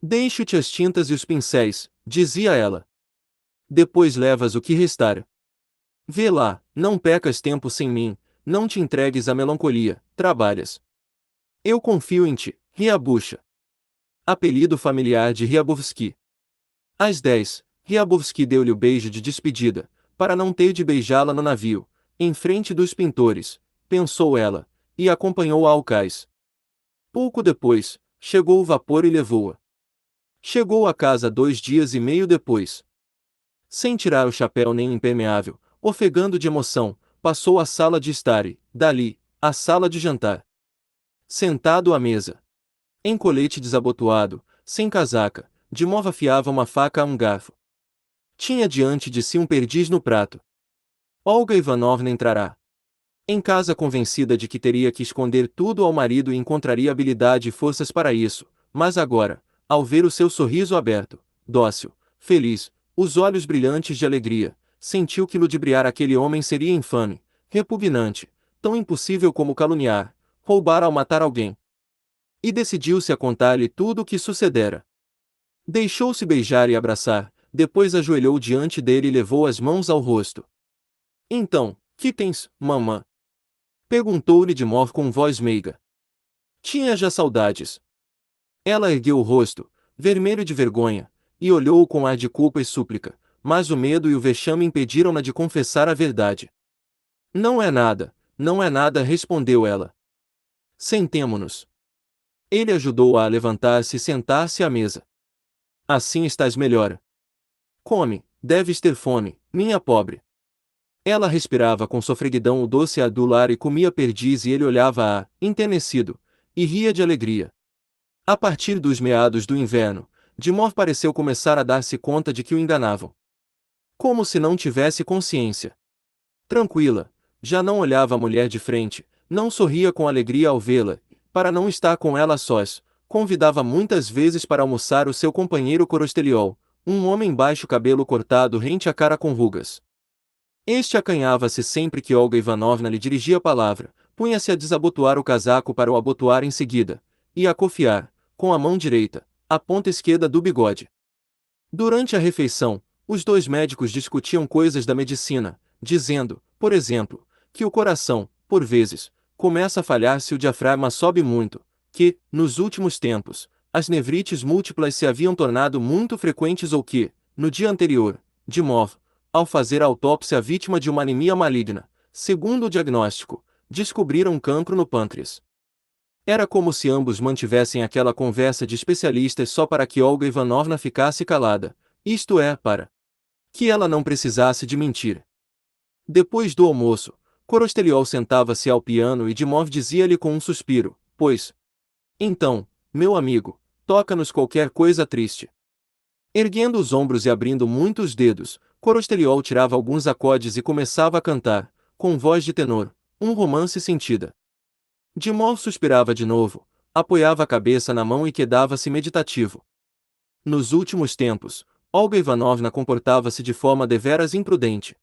Deixo-te as tintas e os pincéis, dizia ela. Depois levas o que restar. Vê lá, não pecas tempo sem mim, não te entregues à melancolia, trabalhas. Eu confio em ti, Ryabucha. Apelido familiar de Ryabovsky. Às 10, Ryabovsky deu-lhe o beijo de despedida, para não ter de beijá-la no navio, em frente dos pintores, pensou ela, e acompanhou-a ao cais. Pouco depois, chegou o vapor e levou-a. Chegou a casa 2 dias e meio depois. Sem tirar o chapéu nem o impermeável, ofegando de emoção, passou à sala de estar e, dali, à sala de jantar. Sentado à mesa, em colete desabotoado, sem casaca, de mova afiava uma faca a um garfo. Tinha diante de si um perdiz no prato. Olga Ivanovna entrará em casa convencida de que teria que esconder tudo ao marido e encontraria habilidade e forças para isso, mas agora, ao ver o seu sorriso aberto, dócil, feliz, os olhos brilhantes de alegria, sentiu que ludibriar aquele homem seria infame, repugnante, tão impossível como caluniar, roubar ou matar alguém. E decidiu-se a contar-lhe tudo o que sucedera. Deixou-se beijar e abraçar, depois ajoelhou diante dele e levou as mãos ao rosto. Então, que tens, mamã? Perguntou-lhe de modo com voz meiga. Tinha já saudades. Ela ergueu o rosto, vermelho de vergonha, e olhou-o com ar de culpa e súplica, mas o medo e o vexame impediram-na de confessar a verdade. Não é nada, não é nada, respondeu ela. Sentemo-nos. Ele ajudou-a a levantar-se e sentar-se à mesa. Assim estás melhor. Come, deves ter fome, minha pobre. Ela respirava com sofreguidão o doce ar do lar e comia perdiz e ele olhava-a, enternecido, e ria de alegria. A partir dos meados do inverno, Dimov pareceu começar a dar-se conta de que o enganavam. Como se não tivesse consciência. Tranquila, já não olhava a mulher de frente, não sorria com alegria ao vê-la, para não estar com ela a sós, convidava muitas vezes para almoçar o seu companheiro Korosteliol, um homem baixo, cabelo cortado, rente a cara com rugas. Este acanhava-se sempre que Olga Ivanovna lhe dirigia a palavra, punha-se a desabotoar o casaco para o abotoar em seguida, e a cofiar, com a mão direita, a ponta esquerda do bigode. Durante a refeição, os dois médicos discutiam coisas da medicina, dizendo, por exemplo, que o coração, por vezes, começa a falhar se o diafragma sobe muito, que, nos últimos tempos, as nevrites múltiplas se haviam tornado muito frequentes ou que, no dia anterior, Dimov, ao fazer a autópsia vítima de uma anemia maligna, segundo o diagnóstico, descobriram um cancro no pâncreas. Era como se ambos mantivessem aquela conversa de especialistas só para que Olga Ivanovna ficasse calada, isto é, para que ela não precisasse de mentir. Depois do almoço, Korosteliol sentava-se ao piano e Dimov dizia-lhe com um suspiro, pois, então, meu amigo, toca-nos qualquer coisa triste. Erguendo os ombros e abrindo muito os dedos, Korosteliol tirava alguns acordes e começava a cantar, com voz de tenor, um romance sentida. Dimov suspirava de novo, apoiava a cabeça na mão e quedava-se meditativo. Nos últimos tempos, Olga Ivanovna comportava-se de forma deveras imprudente.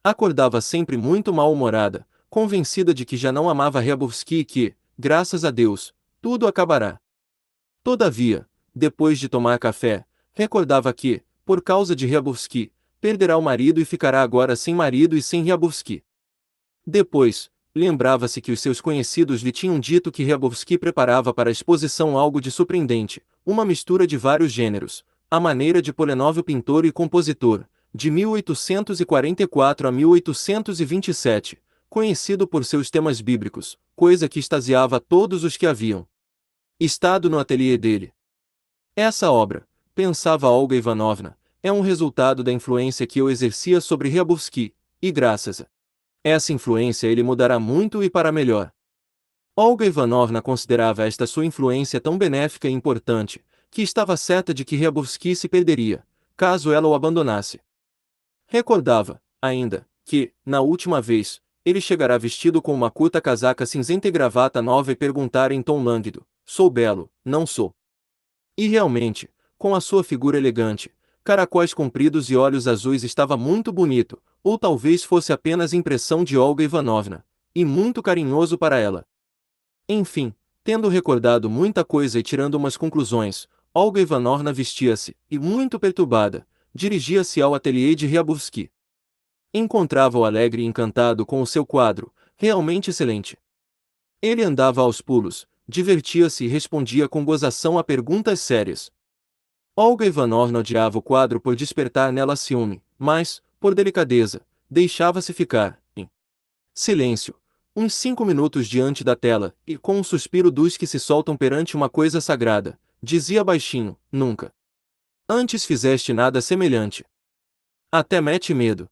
Acordava sempre muito mal-humorada, convencida de que já não amava Ryabovsky e que, graças a Deus, tudo acabará. Todavia, depois de tomar café, recordava que, por causa de Ryabovsky, perderá o marido e ficará agora sem marido e sem Ryabovsky. Depois, lembrava-se que os seus conhecidos lhe tinham dito que Ryabovsky preparava para a exposição algo de surpreendente, uma mistura de vários gêneros, à maneira de Polenov, o pintor e compositor, de 1844 a 1827, conhecido por seus temas bíblicos, coisa que extasiava todos os que haviam estado no ateliê dele. Essa obra, pensava Olga Ivanovna, é um resultado da influência que eu exercia sobre Ryabovsky, e graças a essa influência ele mudará muito e para melhor. Olga Ivanovna considerava esta sua influência tão benéfica e importante, que estava certa de que Ryabovsky se perderia, caso ela o abandonasse. Recordava, ainda, que, na última vez, ele chegará vestido com uma curta casaca cinzenta e gravata nova e perguntar em tom lânguido, sou belo, não sou? E realmente, com a sua figura elegante, caracóis compridos e olhos azuis estava muito bonito, ou talvez fosse apenas impressão de Olga Ivanovna, e muito carinhoso para ela. Enfim, tendo recordado muita coisa e tirando umas conclusões, Olga Ivanovna vestia-se, e muito perturbada, dirigia-se ao ateliê de Ryabovsky. Encontrava-o alegre e encantado com o seu quadro, realmente excelente. Ele andava aos pulos, divertia-se e respondia com gozação a perguntas sérias. Olga Ivanovna odiava o quadro por despertar nela ciúme, mas, por delicadeza, deixava-se ficar, em silêncio, uns 5 minutos diante da tela, e com um suspiro dos que se soltam perante uma coisa sagrada, dizia baixinho, nunca antes fizeste nada semelhante. Até mete medo.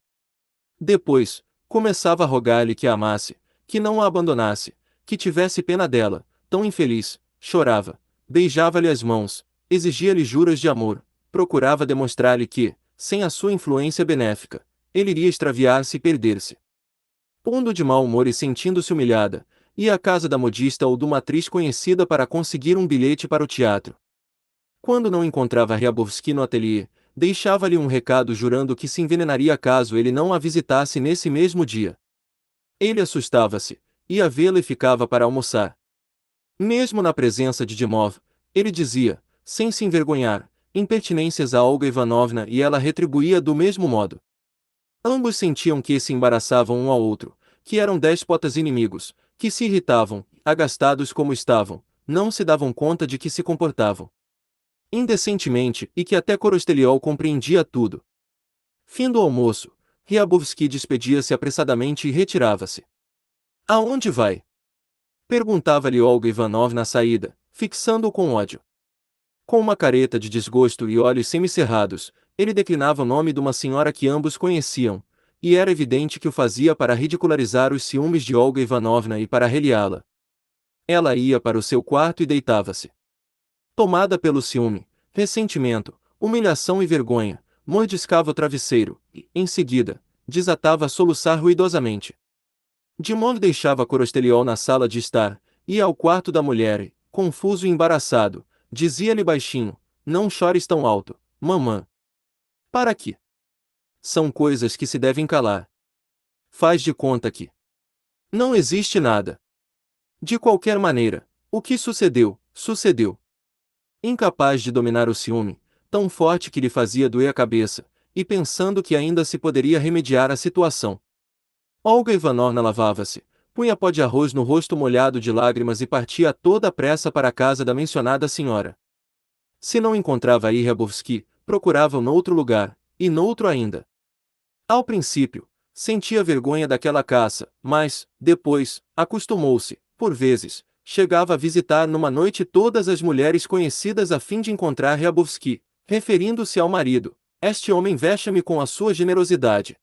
Depois, começava a rogar-lhe que a amasse, que não a abandonasse, que tivesse pena dela, tão infeliz, chorava, beijava-lhe as mãos, exigia-lhe juras de amor, procurava demonstrar-lhe que, sem a sua influência benéfica, ele iria extraviar-se e perder-se. Pondo de mau humor e sentindo-se humilhada, ia à casa da modista ou de uma atriz conhecida para conseguir um bilhete para o teatro. Quando não encontrava Ryabovsky no ateliê, deixava-lhe um recado jurando que se envenenaria caso ele não a visitasse nesse mesmo dia. Ele assustava-se, ia vê-la e ficava para almoçar. Mesmo na presença de Dimov, ele dizia, sem se envergonhar, impertinências a Olga Ivanovna e ela retribuía do mesmo modo. Ambos sentiam que se embaraçavam um ao outro, que eram déspotas inimigos, que se irritavam, agastados como estavam, não se davam conta de que se comportavam. indecentemente, e que até Korosteliol compreendia tudo. Fim do almoço, Ryabovsky despedia-se apressadamente e retirava-se. Aonde vai? Perguntava-lhe Olga Ivanovna na saída, fixando-o com ódio. Com uma careta de desgosto e olhos semicerrados, ele declinava o nome de uma senhora que ambos conheciam, e era evidente que o fazia para ridicularizar os ciúmes de Olga Ivanovna e para reliá-la. Ela ia para o seu quarto e deitava-se. Tomada pelo ciúme, ressentimento, humilhação e vergonha, mordiscava o travesseiro e, em seguida, desatava a soluçar ruidosamente. De modo deixava Korosteliol na sala de estar, ia ao quarto da mulher e, confuso e embaraçado, dizia-lhe baixinho: "Não chores tão alto, mamã." "Para quê? São coisas que se devem calar. Faz de conta que não existe nada. De qualquer maneira, o que sucedeu, sucedeu." Incapaz de dominar o ciúme, tão forte que lhe fazia doer a cabeça, e pensando que ainda se poderia remediar a situação, Olga Ivanovna lavava-se, punha pó de arroz no rosto molhado de lágrimas e partia a toda pressa para a casa da mencionada senhora. Se não encontrava aí Ryabovsky, procurava-o noutro lugar, e noutro ainda. Ao princípio, sentia vergonha daquela caça, mas, depois, acostumou-se, por vezes, chegava a visitar numa noite todas as mulheres conhecidas a fim de encontrar Ryabovsky, referindo-se ao marido: "Este homem vexa-me com a sua generosidade."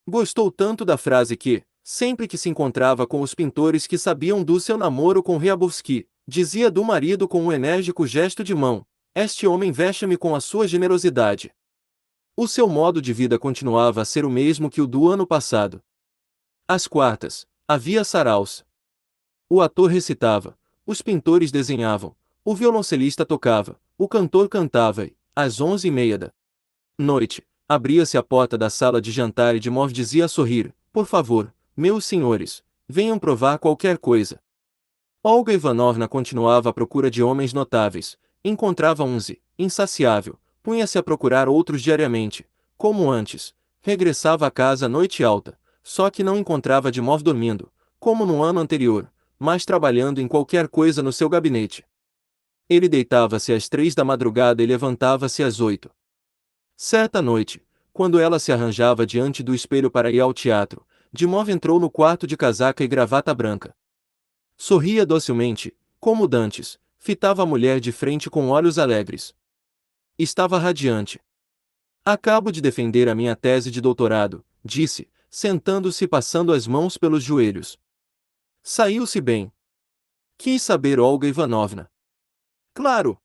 Gostou tanto da frase que, sempre que se encontrava com os pintores que sabiam do seu namoro com Ryabovsky, dizia do marido com um enérgico gesto de mão: "Este homem vexa-me com a sua generosidade." O seu modo de vida continuava a ser o mesmo que o do ano passado. Às quartas, havia saraus. O ator recitava, os pintores desenhavam, o violoncelista tocava, o cantor cantava e, às 11h30 da noite, abria-se a porta da sala de jantar e Dimov dizia a sorrir: "Por favor, meus senhores, venham provar qualquer coisa." Olga Ivanovna continuava à procura de homens notáveis, encontrava uns e, insaciável, punha-se a procurar outros diariamente, como antes, regressava a casa à noite alta, só que não encontrava Dimov dormindo, como no ano anterior, mas trabalhando em qualquer coisa no seu gabinete. Ele deitava-se às 3 da madrugada e levantava-se às 8. Certa noite, quando ela se arranjava diante do espelho para ir ao teatro, Dimov entrou no quarto de casaca e gravata branca. Sorria docilmente, como dantes, fitava a mulher de frente com olhos alegres. Estava radiante. "Acabo de defender a minha tese de doutorado", disse, sentando-se e passando as mãos pelos joelhos. "Saiu-se bem." Quis saber Olga Ivanovna. "Claro."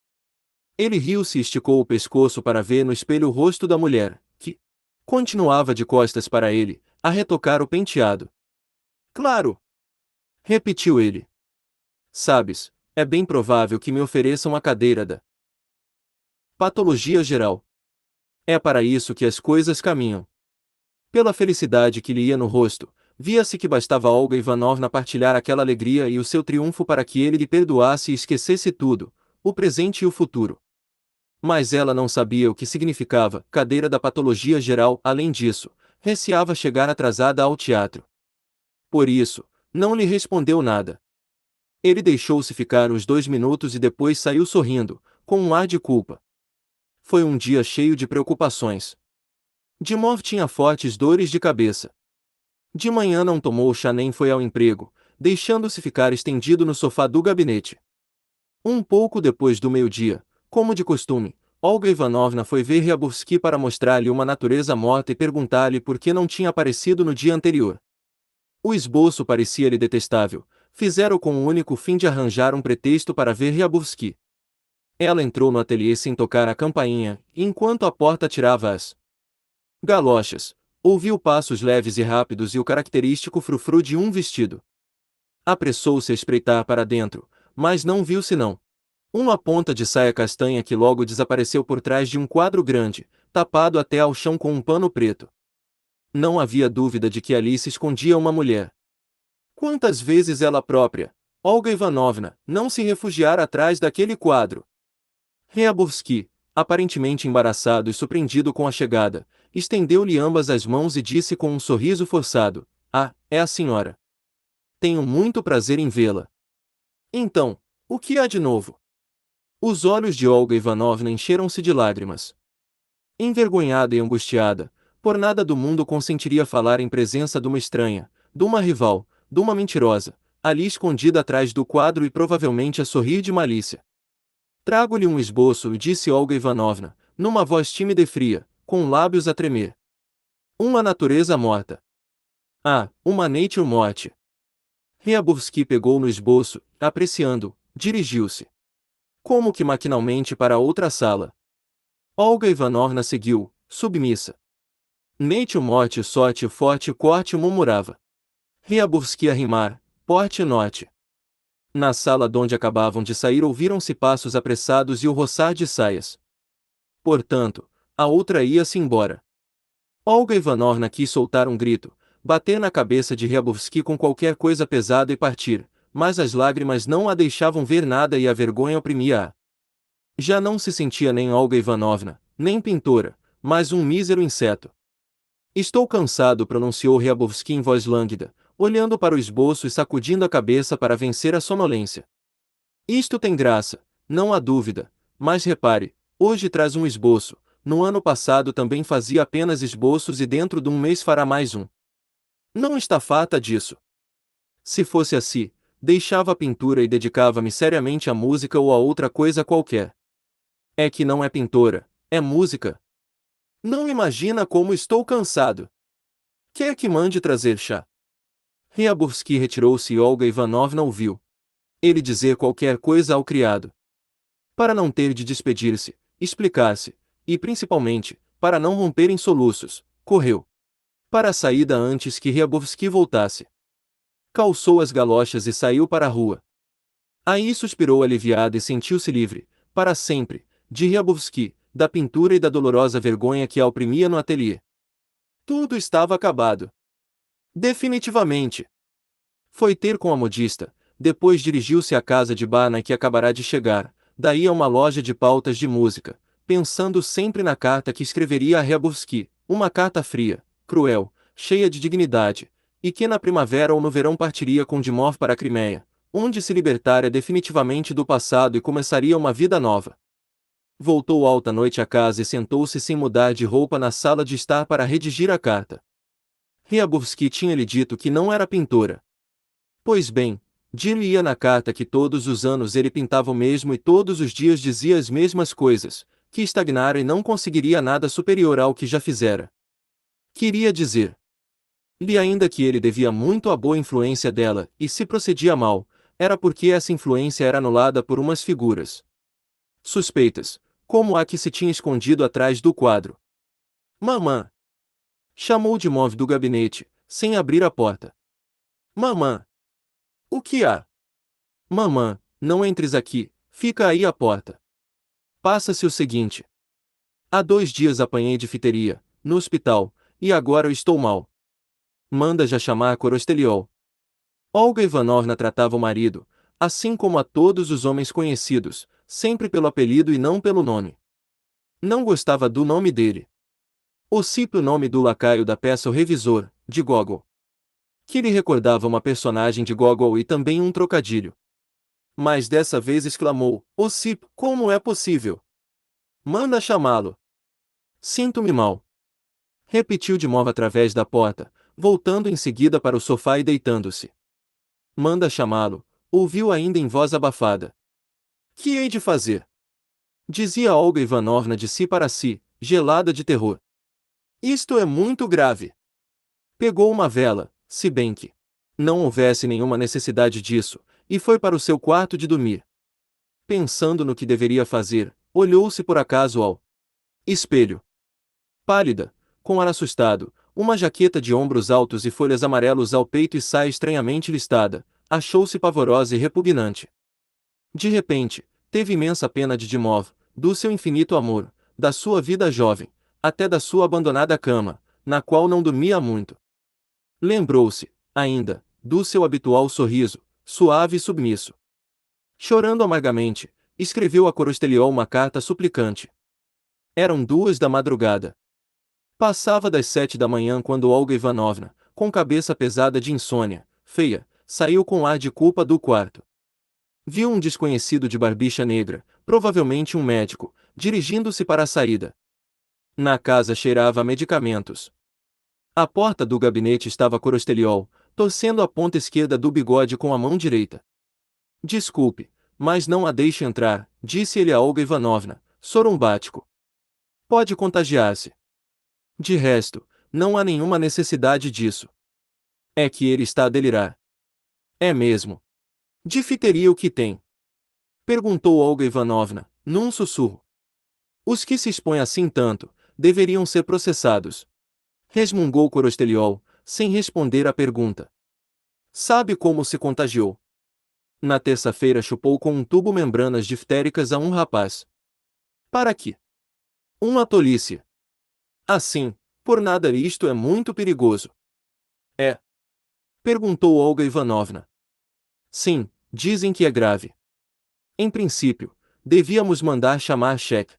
Ele riu-se e esticou o pescoço para ver no espelho o rosto da mulher, que continuava de costas para ele, a retocar o penteado. "Claro." Repetiu ele. "Sabes, é bem provável que me ofereçam a cadeira da patologia geral. É para isso que as coisas caminham." Pela felicidade que lhe ia no rosto, via-se que bastava Olga Ivanovna partilhar aquela alegria e o seu triunfo para que ele lhe perdoasse e esquecesse tudo, o presente e o futuro. Mas ela não sabia o que significava cadeira da patologia geral. Além disso, receava chegar atrasada ao teatro. Por isso, não lhe respondeu nada. Ele deixou-se ficar uns 2 minutos e depois saiu sorrindo, com um ar de culpa. Foi um dia cheio de preocupações. Dimov tinha fortes dores de cabeça. De manhã não tomou chá nem foi ao emprego, deixando-se ficar estendido no sofá do gabinete. Um pouco depois do meio-dia, como de costume, Olga Ivanovna foi ver Ryabovsky para mostrar-lhe uma natureza morta e perguntar-lhe por que não tinha aparecido no dia anterior. O esboço parecia-lhe detestável, fizera-o com o único fim de arranjar um pretexto para ver Ryabovsky. Ela entrou no ateliê sem tocar a campainha, e enquanto a porta tirava as galochas, ouviu passos leves e rápidos e o característico frufru de um vestido. Apressou-se a espreitar para dentro, mas não viu senão uma ponta de saia castanha que logo desapareceu por trás de um quadro grande, tapado até ao chão com um pano preto. Não havia dúvida de que ali se escondia uma mulher. Quantas vezes ela própria, Olga Ivanovna, não se refugiara atrás daquele quadro? Ryabovsky, aparentemente embaraçado e surpreendido com a chegada, estendeu-lhe ambas as mãos e disse com um sorriso forçado: "Ah, é a senhora. Tenho muito prazer em vê-la." "Então, o que há de novo?" Os olhos de Olga Ivanovna encheram-se de lágrimas. Envergonhada e angustiada, por nada do mundo consentiria falar em presença de uma estranha, de uma rival, de uma mentirosa, ali escondida atrás do quadro e provavelmente a sorrir de malícia. Trago-lhe um esboço, disse Olga Ivanovna, numa voz tímida e fria, com lábios a tremer. Uma natureza morta. Ah, uma nature morte. Ryabovsky pegou no esboço, apreciando, dirigiu-se, como que maquinalmente, para outra sala. Olga Ivanovna seguiu, submissa. Nature morte sorte forte corte murmurava. Ryabovsky a rimar, porte norte. Na sala donde acabavam de sair ouviram-se passos apressados e o roçar de saias. Portanto, a outra ia-se embora. Olga Ivanovna quis soltar um grito, bater na cabeça de Ryabovsky com qualquer coisa pesada e partir, mas as lágrimas não a deixavam ver nada e a vergonha oprimia-a. Já não se sentia nem Olga Ivanovna, nem pintora, mas um mísero inseto. Estou cansado, pronunciou Ryabovsky em voz lânguida, olhando para o esboço e sacudindo a cabeça para vencer a sonolência. Isto tem graça, não há dúvida, mas repare, hoje traz um esboço, no ano passado também fazia apenas esboços e dentro de um mês fará mais um. Não está farta disso. Se fosse assim, deixava a pintura e dedicava-me seriamente à música ou a outra coisa qualquer. É que não é pintora, é música. Não imagina como estou cansado. Quer que mande trazer chá? Ryabovsky retirou-se e Olga Ivanovna ouviu ele dizer qualquer coisa ao criado. Para não ter de despedir-se, explicar-se, e principalmente, para não romper em soluços, correu para a saída antes que Ryabovsky voltasse. Calçou as galochas e saiu para a rua. Aí suspirou aliviada e sentiu-se livre, para sempre, de Ryabovsky, da pintura e da dolorosa vergonha que a oprimia no ateliê. Tudo estava acabado. Definitivamente. Foi ter com a modista, depois dirigiu-se à casa de Barney que acabará de chegar, daí a uma loja de pautas de música, pensando sempre na carta que escreveria a Ryabovsky, uma carta fria, cruel, cheia de dignidade, e que na primavera ou no verão partiria com Dimov para a Crimeia, onde se libertara definitivamente do passado e começaria uma vida nova. Voltou alta noite à casa e sentou-se sem mudar de roupa na sala de estar para redigir a carta. Ryabovsky tinha-lhe dito que não era pintora. Pois bem, dir-lhe-ia na carta que todos os anos ele pintava o mesmo e todos os dias dizia as mesmas coisas, que estagnara e não conseguiria nada superior ao que já fizera. Queria dizer-lhe ainda que ele devia muito à boa influência dela, e se procedia mal, era porque essa influência era anulada por umas figuras suspeitas, como a que se tinha escondido atrás do quadro. Mamã! Chamou Dimov do gabinete, sem abrir a porta. Mamã! O que há? Mamã, não entres aqui, fica aí à porta. Passa-se o seguinte. Há 2 dias apanhei difteria, no hospital, e agora eu estou mal. Manda já chamar Korosteliol. Olga Ivanovna tratava o marido, assim como a todos os homens conhecidos, sempre pelo apelido e não pelo nome. Não gostava do nome dele. Ossip o nome do lacaio da peça O Revisor, de Gogol, que lhe recordava uma personagem de Gogol e também um trocadilho. Mas dessa vez exclamou, Ossip, como é possível? Manda chamá-lo. Sinto-me mal. Repetiu de modo através da porta, voltando em seguida para o sofá e deitando-se. Manda chamá-lo, ouviu ainda em voz abafada. Que hei de fazer? Dizia Olga Ivanovna de si para si, gelada de terror. Isto é muito grave. Pegou uma vela, se bem que não houvesse nenhuma necessidade disso, e foi para o seu quarto de dormir. Pensando no que deveria fazer, olhou-se por acaso ao espelho. Pálida, com ar assustado, uma jaqueta de ombros altos e folhas amarelos ao peito e saia estranhamente listada, achou-se pavorosa e repugnante. De repente, teve imensa pena de Dimov, do seu infinito amor, da sua vida jovem, até da sua abandonada cama, na qual não dormia muito. Lembrou-se, ainda, do seu habitual sorriso, suave e submisso. Chorando amargamente, escreveu a Korosteliol uma carta suplicante. Eram 2 da madrugada. Passava das 7 da manhã quando Olga Ivanovna, com cabeça pesada de insônia, feia, saiu com ar de culpa do quarto. Viu um desconhecido de barbicha negra, provavelmente um médico, dirigindo-se para a saída. Na casa cheirava a medicamentos. À porta do gabinete estava Corosteliol, torcendo a ponta esquerda do bigode com a mão direita. Desculpe, mas não a deixe entrar, disse ele a Olga Ivanovna, sorumbático. Pode contagiar-se. De resto, não há nenhuma necessidade disso. É que ele está a delirar. É mesmo. Difteria o que tem? Perguntou Olga Ivanovna, num sussurro. Os que se expõem assim tanto, deveriam ser processados. Resmungou Korosteliol, sem responder à pergunta. Sabe como se contagiou? Na terça-feira chupou com um tubo membranas diftéricas a um rapaz. Para quê? Uma tolice. Assim, por nada isto é muito perigoso. É? Perguntou Olga Ivanovna. Sim, dizem que é grave. Em princípio, devíamos mandar chamar cheque.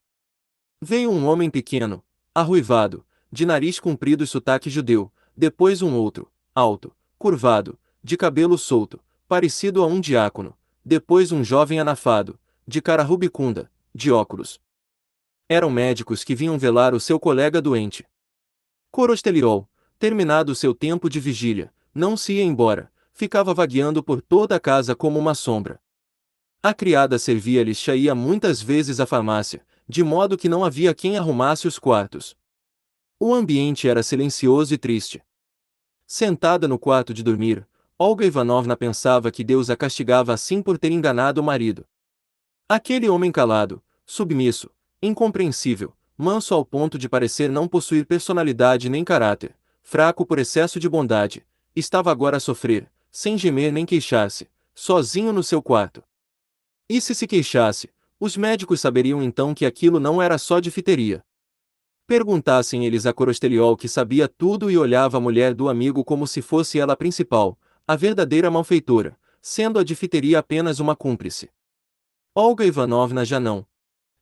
Veio um homem pequeno, arruivado, de nariz comprido e sotaque judeu, depois um outro, alto, curvado, de cabelo solto, parecido a um diácono, depois um jovem anafado, de cara rubicunda, de óculos. Eram médicos que vinham velar o seu colega doente. Korosteliol, terminado seu tempo de vigília, não se ia embora, ficava vagueando por toda a casa como uma sombra. A criada servia-lhes chá e ia muitas vezes à farmácia, de modo que não havia quem arrumasse os quartos. O ambiente era silencioso e triste. Sentada no quarto de dormir, Olga Ivanovna pensava que Deus a castigava assim por ter enganado o marido. Aquele homem calado, submisso, incompreensível, manso ao ponto de parecer não possuir personalidade nem caráter, fraco por excesso de bondade, estava agora a sofrer, sem gemer nem queixar-se, sozinho no seu quarto. E se queixasse, os médicos saberiam então que aquilo não era só difteria. Perguntassem eles a Korosteliol, que sabia tudo e olhava a mulher do amigo como se fosse ela a principal, a verdadeira malfeitora, sendo a difteria apenas uma cúmplice. Olga Ivanovna já não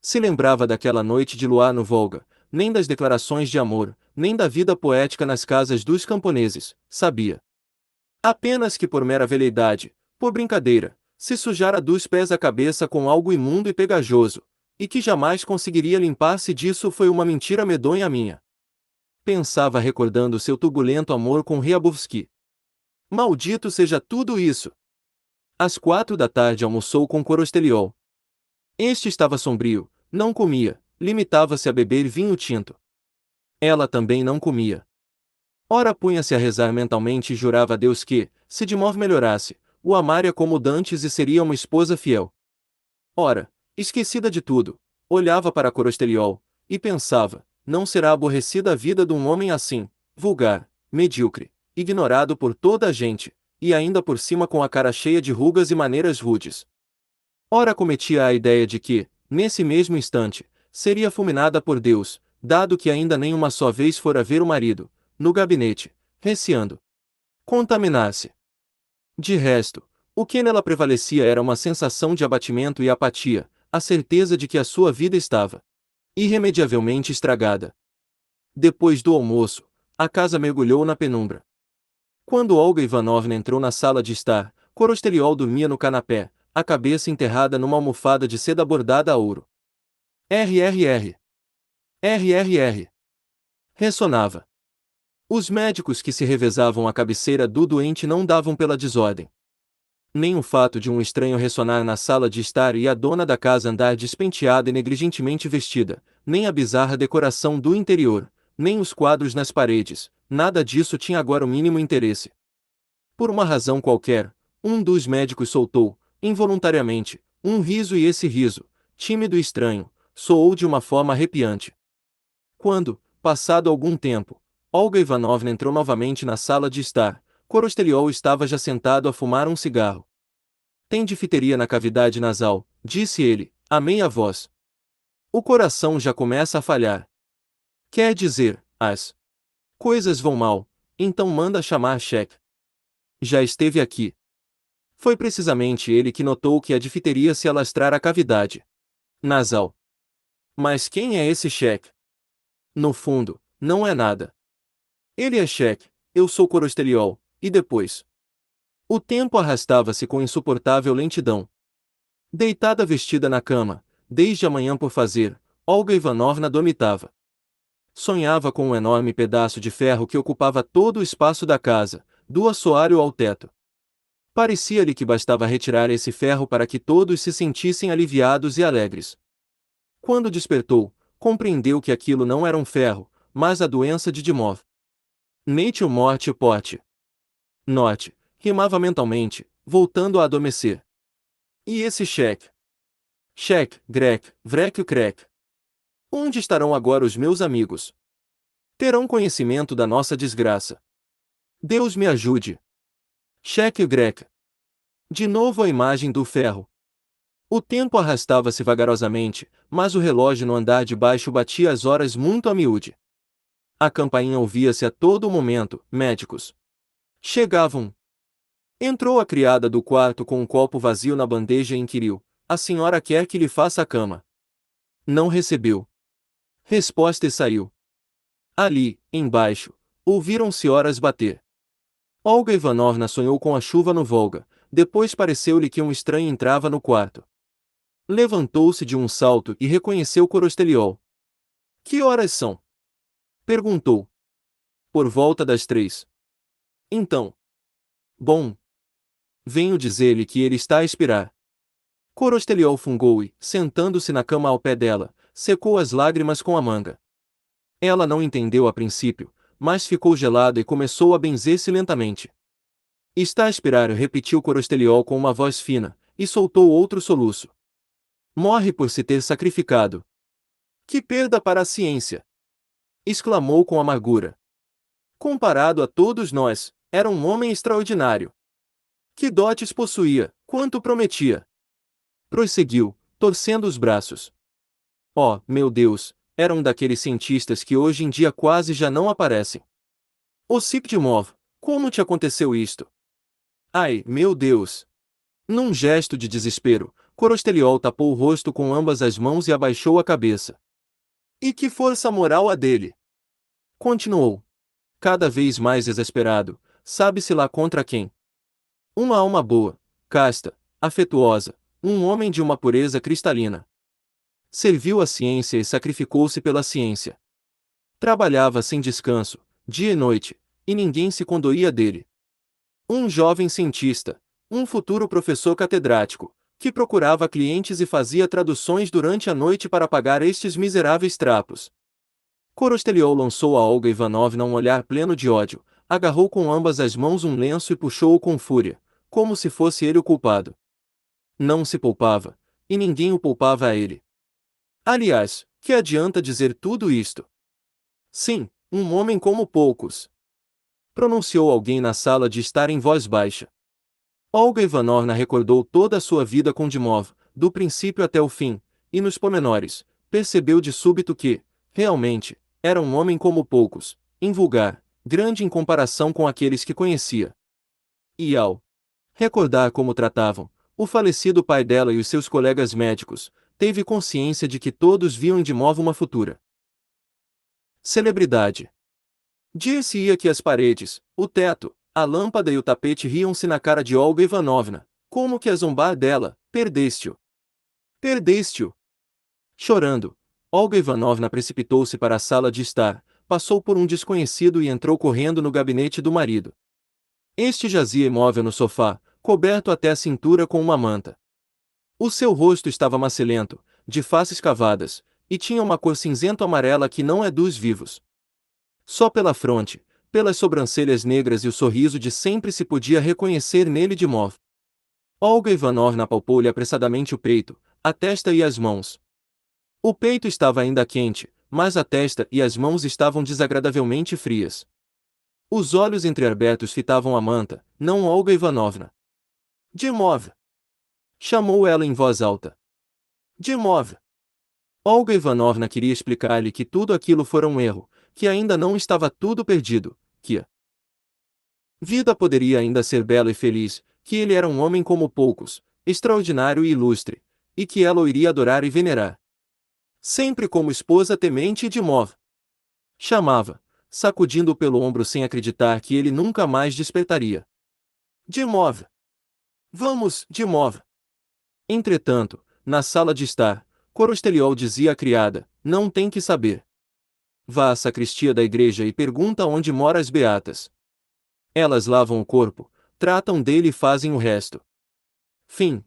se lembrava daquela noite de luar no Volga, nem das declarações de amor, nem da vida poética nas casas dos camponeses, sabia apenas que por mera veleidade, por brincadeira, se sujara dos pés à cabeça com algo imundo e pegajoso, e que jamais conseguiria limpar-se disso. Foi uma mentira medonha minha. Pensava recordando seu turbulento amor com Ryabovsky. Maldito seja tudo isso! Às 4 da tarde almoçou com Korosteliol. Este estava sombrio, não comia, limitava-se a beber vinho tinto. Ela também não comia. Ora punha-se a rezar mentalmente e jurava a Deus que, se de modo melhorasse, o amaria como dantes e seria uma esposa fiel. Ora, esquecida de tudo, olhava para Korosteliol, e pensava, não será aborrecida a vida de um homem assim, vulgar, medíocre, ignorado por toda a gente, e ainda por cima com a cara cheia de rugas e maneiras rudes. Ora cometia a ideia de que, nesse mesmo instante, seria fulminada por Deus, dado que ainda nem uma só vez fora ver o marido, no gabinete, receando contaminar-se. De resto, o que nela prevalecia era uma sensação de abatimento e apatia, a certeza de que a sua vida estava irremediavelmente estragada. Depois do almoço, a casa mergulhou na penumbra. Quando Olga Ivanovna entrou na sala de estar, Korosteliol dormia no canapé, a cabeça enterrada numa almofada de seda bordada a ouro. RRR. RRR. Ressonava. Os médicos que se revezavam à cabeceira do doente não davam pela desordem. Nem o fato de um estranho ressonar na sala de estar e a dona da casa andar despenteada e negligentemente vestida, nem a bizarra decoração do interior, nem os quadros nas paredes, nada disso tinha agora o mínimo interesse. Por uma razão qualquer, um dos médicos soltou, involuntariamente, um riso e esse riso, tímido e estranho, soou de uma forma arrepiante. Quando, passado algum tempo, Olga Ivanovna entrou novamente na sala de estar, Korosteliol estava já sentado a fumar um cigarro. Tem difteria na cavidade nasal, disse ele, a meia voz. O coração já começa a falhar. Quer dizer, as coisas vão mal, então manda chamar cheque. Já esteve aqui. Foi precisamente ele que notou que a difteria se alastrar à cavidade nasal. Mas quem é esse cheque? No fundo, não é nada. Ele é cheque, eu sou Korosteliol, e depois? O tempo arrastava-se com insuportável lentidão. Deitada vestida na cama, desde a manhã por fazer, Olga Ivanovna dormitava. Sonhava com um enorme pedaço de ferro que ocupava todo o espaço da casa, do assoalho ao teto. Parecia-lhe que bastava retirar esse ferro para que todos se sentissem aliviados e alegres. Quando despertou, compreendeu que aquilo não era um ferro, mas a doença de Dimov. Nature morte pote. Note, rimava mentalmente, voltando a adormecer. E esse cheque? Cheque, grec, vrec, crec. Onde estarão agora os meus amigos? Terão conhecimento da nossa desgraça. Deus me ajude. Cheque grec. De novo a imagem do ferro. O tempo arrastava-se vagarosamente, mas o relógio no andar de baixo batia as horas muito a miúde. A campainha ouvia-se a todo momento. Médicos chegavam. Entrou a criada do quarto com um copo vazio na bandeja e inquiriu: a senhora quer que lhe faça a cama? Não recebeu resposta e saiu. Ali, embaixo, ouviram-se horas bater. Olga Ivanovna sonhou com a chuva no Volga, depois pareceu-lhe que um estranho entrava no quarto. Levantou-se de um salto e reconheceu Korosteliol. Que horas são? Perguntou. Por volta das 3. Então. Bom. Venho dizer-lhe que ele está a expirar. Korosteliol fungou e, sentando-se na cama ao pé dela, secou as lágrimas com a manga. Ela não entendeu a princípio, mas ficou gelada e começou a benzer-se lentamente. Está a expirar, repetiu Korosteliol com uma voz fina, e soltou outro soluço. Morre por se ter sacrificado. Que perda para a ciência! Exclamou com amargura. Comparado a todos nós, era um homem extraordinário. Que dotes possuía, quanto prometia! Prosseguiu, torcendo os braços. Oh, meu Deus, era um daqueles cientistas que hoje em dia quase já não aparecem. Ossip Dimov, como te aconteceu isto? Ai, meu Deus! Num gesto de desespero, Korosteliol tapou o rosto com ambas as mãos e abaixou a cabeça. E que força moral a dele! Continuou. Cada vez mais exasperado, sabe-se lá contra quem. Uma alma boa, casta, afetuosa, um homem de uma pureza cristalina. Serviu a ciência e sacrificou-se pela ciência. Trabalhava sem descanso, dia e noite, e ninguém se condoía dele. Um jovem cientista, um futuro professor catedrático, que procurava clientes e fazia traduções durante a noite para pagar estes miseráveis trapos. Korosteliol lançou a Olga Ivanovna um olhar pleno de ódio, agarrou com ambas as mãos um lenço e puxou-o com fúria, como se fosse ele o culpado. Não se poupava, e ninguém o poupava a ele. Aliás, que adianta dizer tudo isto? Sim, um homem como poucos. Pronunciou alguém na sala de estar em voz baixa. Olga Ivanovna recordou toda a sua vida com Dimov, do princípio até o fim, e nos pormenores, percebeu de súbito que, realmente, era um homem como poucos, invulgar, grande em comparação com aqueles que conhecia. E ao recordar como tratavam o falecido pai dela e os seus colegas médicos, teve consciência de que todos viam em Dimov uma futura celebridade. Dir-se-ia que as paredes, o teto, a lâmpada e o tapete riam-se na cara de Olga Ivanovna, como que a zombar dela: perdeste-o! Perdeste-o! Chorando, Olga Ivanovna precipitou-se para a sala de estar, passou por um desconhecido e entrou correndo no gabinete do marido. Este jazia imóvel no sofá, coberto até a cintura com uma manta. O seu rosto estava macilento, de faces cavadas, e tinha uma cor cinzento-amarela que não é dos vivos. Só pela fronte, pelas sobrancelhas negras e o sorriso de sempre se podia reconhecer nele Dimov. Olga Ivanovna apalpou-lhe apressadamente o peito, a testa e as mãos. O peito estava ainda quente, mas a testa e as mãos estavam desagradavelmente frias. Os olhos entreabertos fitavam a manta, não Olga Ivanovna. Dimov! Chamou ela em voz alta. Dimov! Olga Ivanovna queria explicar-lhe que tudo aquilo fora um erro, que ainda não estava tudo perdido, que a vida poderia ainda ser bela e feliz, que ele era um homem como poucos, extraordinário e ilustre, e que ela o iria adorar e venerar. Sempre como esposa temente e Dimov. Chamava, sacudindo-o pelo ombro sem acreditar que ele nunca mais despertaria. Dimov! Vamos, Dimov! Entretanto, na sala de estar, Corosteliol dizia à criada: não tem que saber. Vá à sacristia da igreja e pergunta onde mora as beatas. Elas lavam o corpo, tratam dele e fazem o resto. Fim.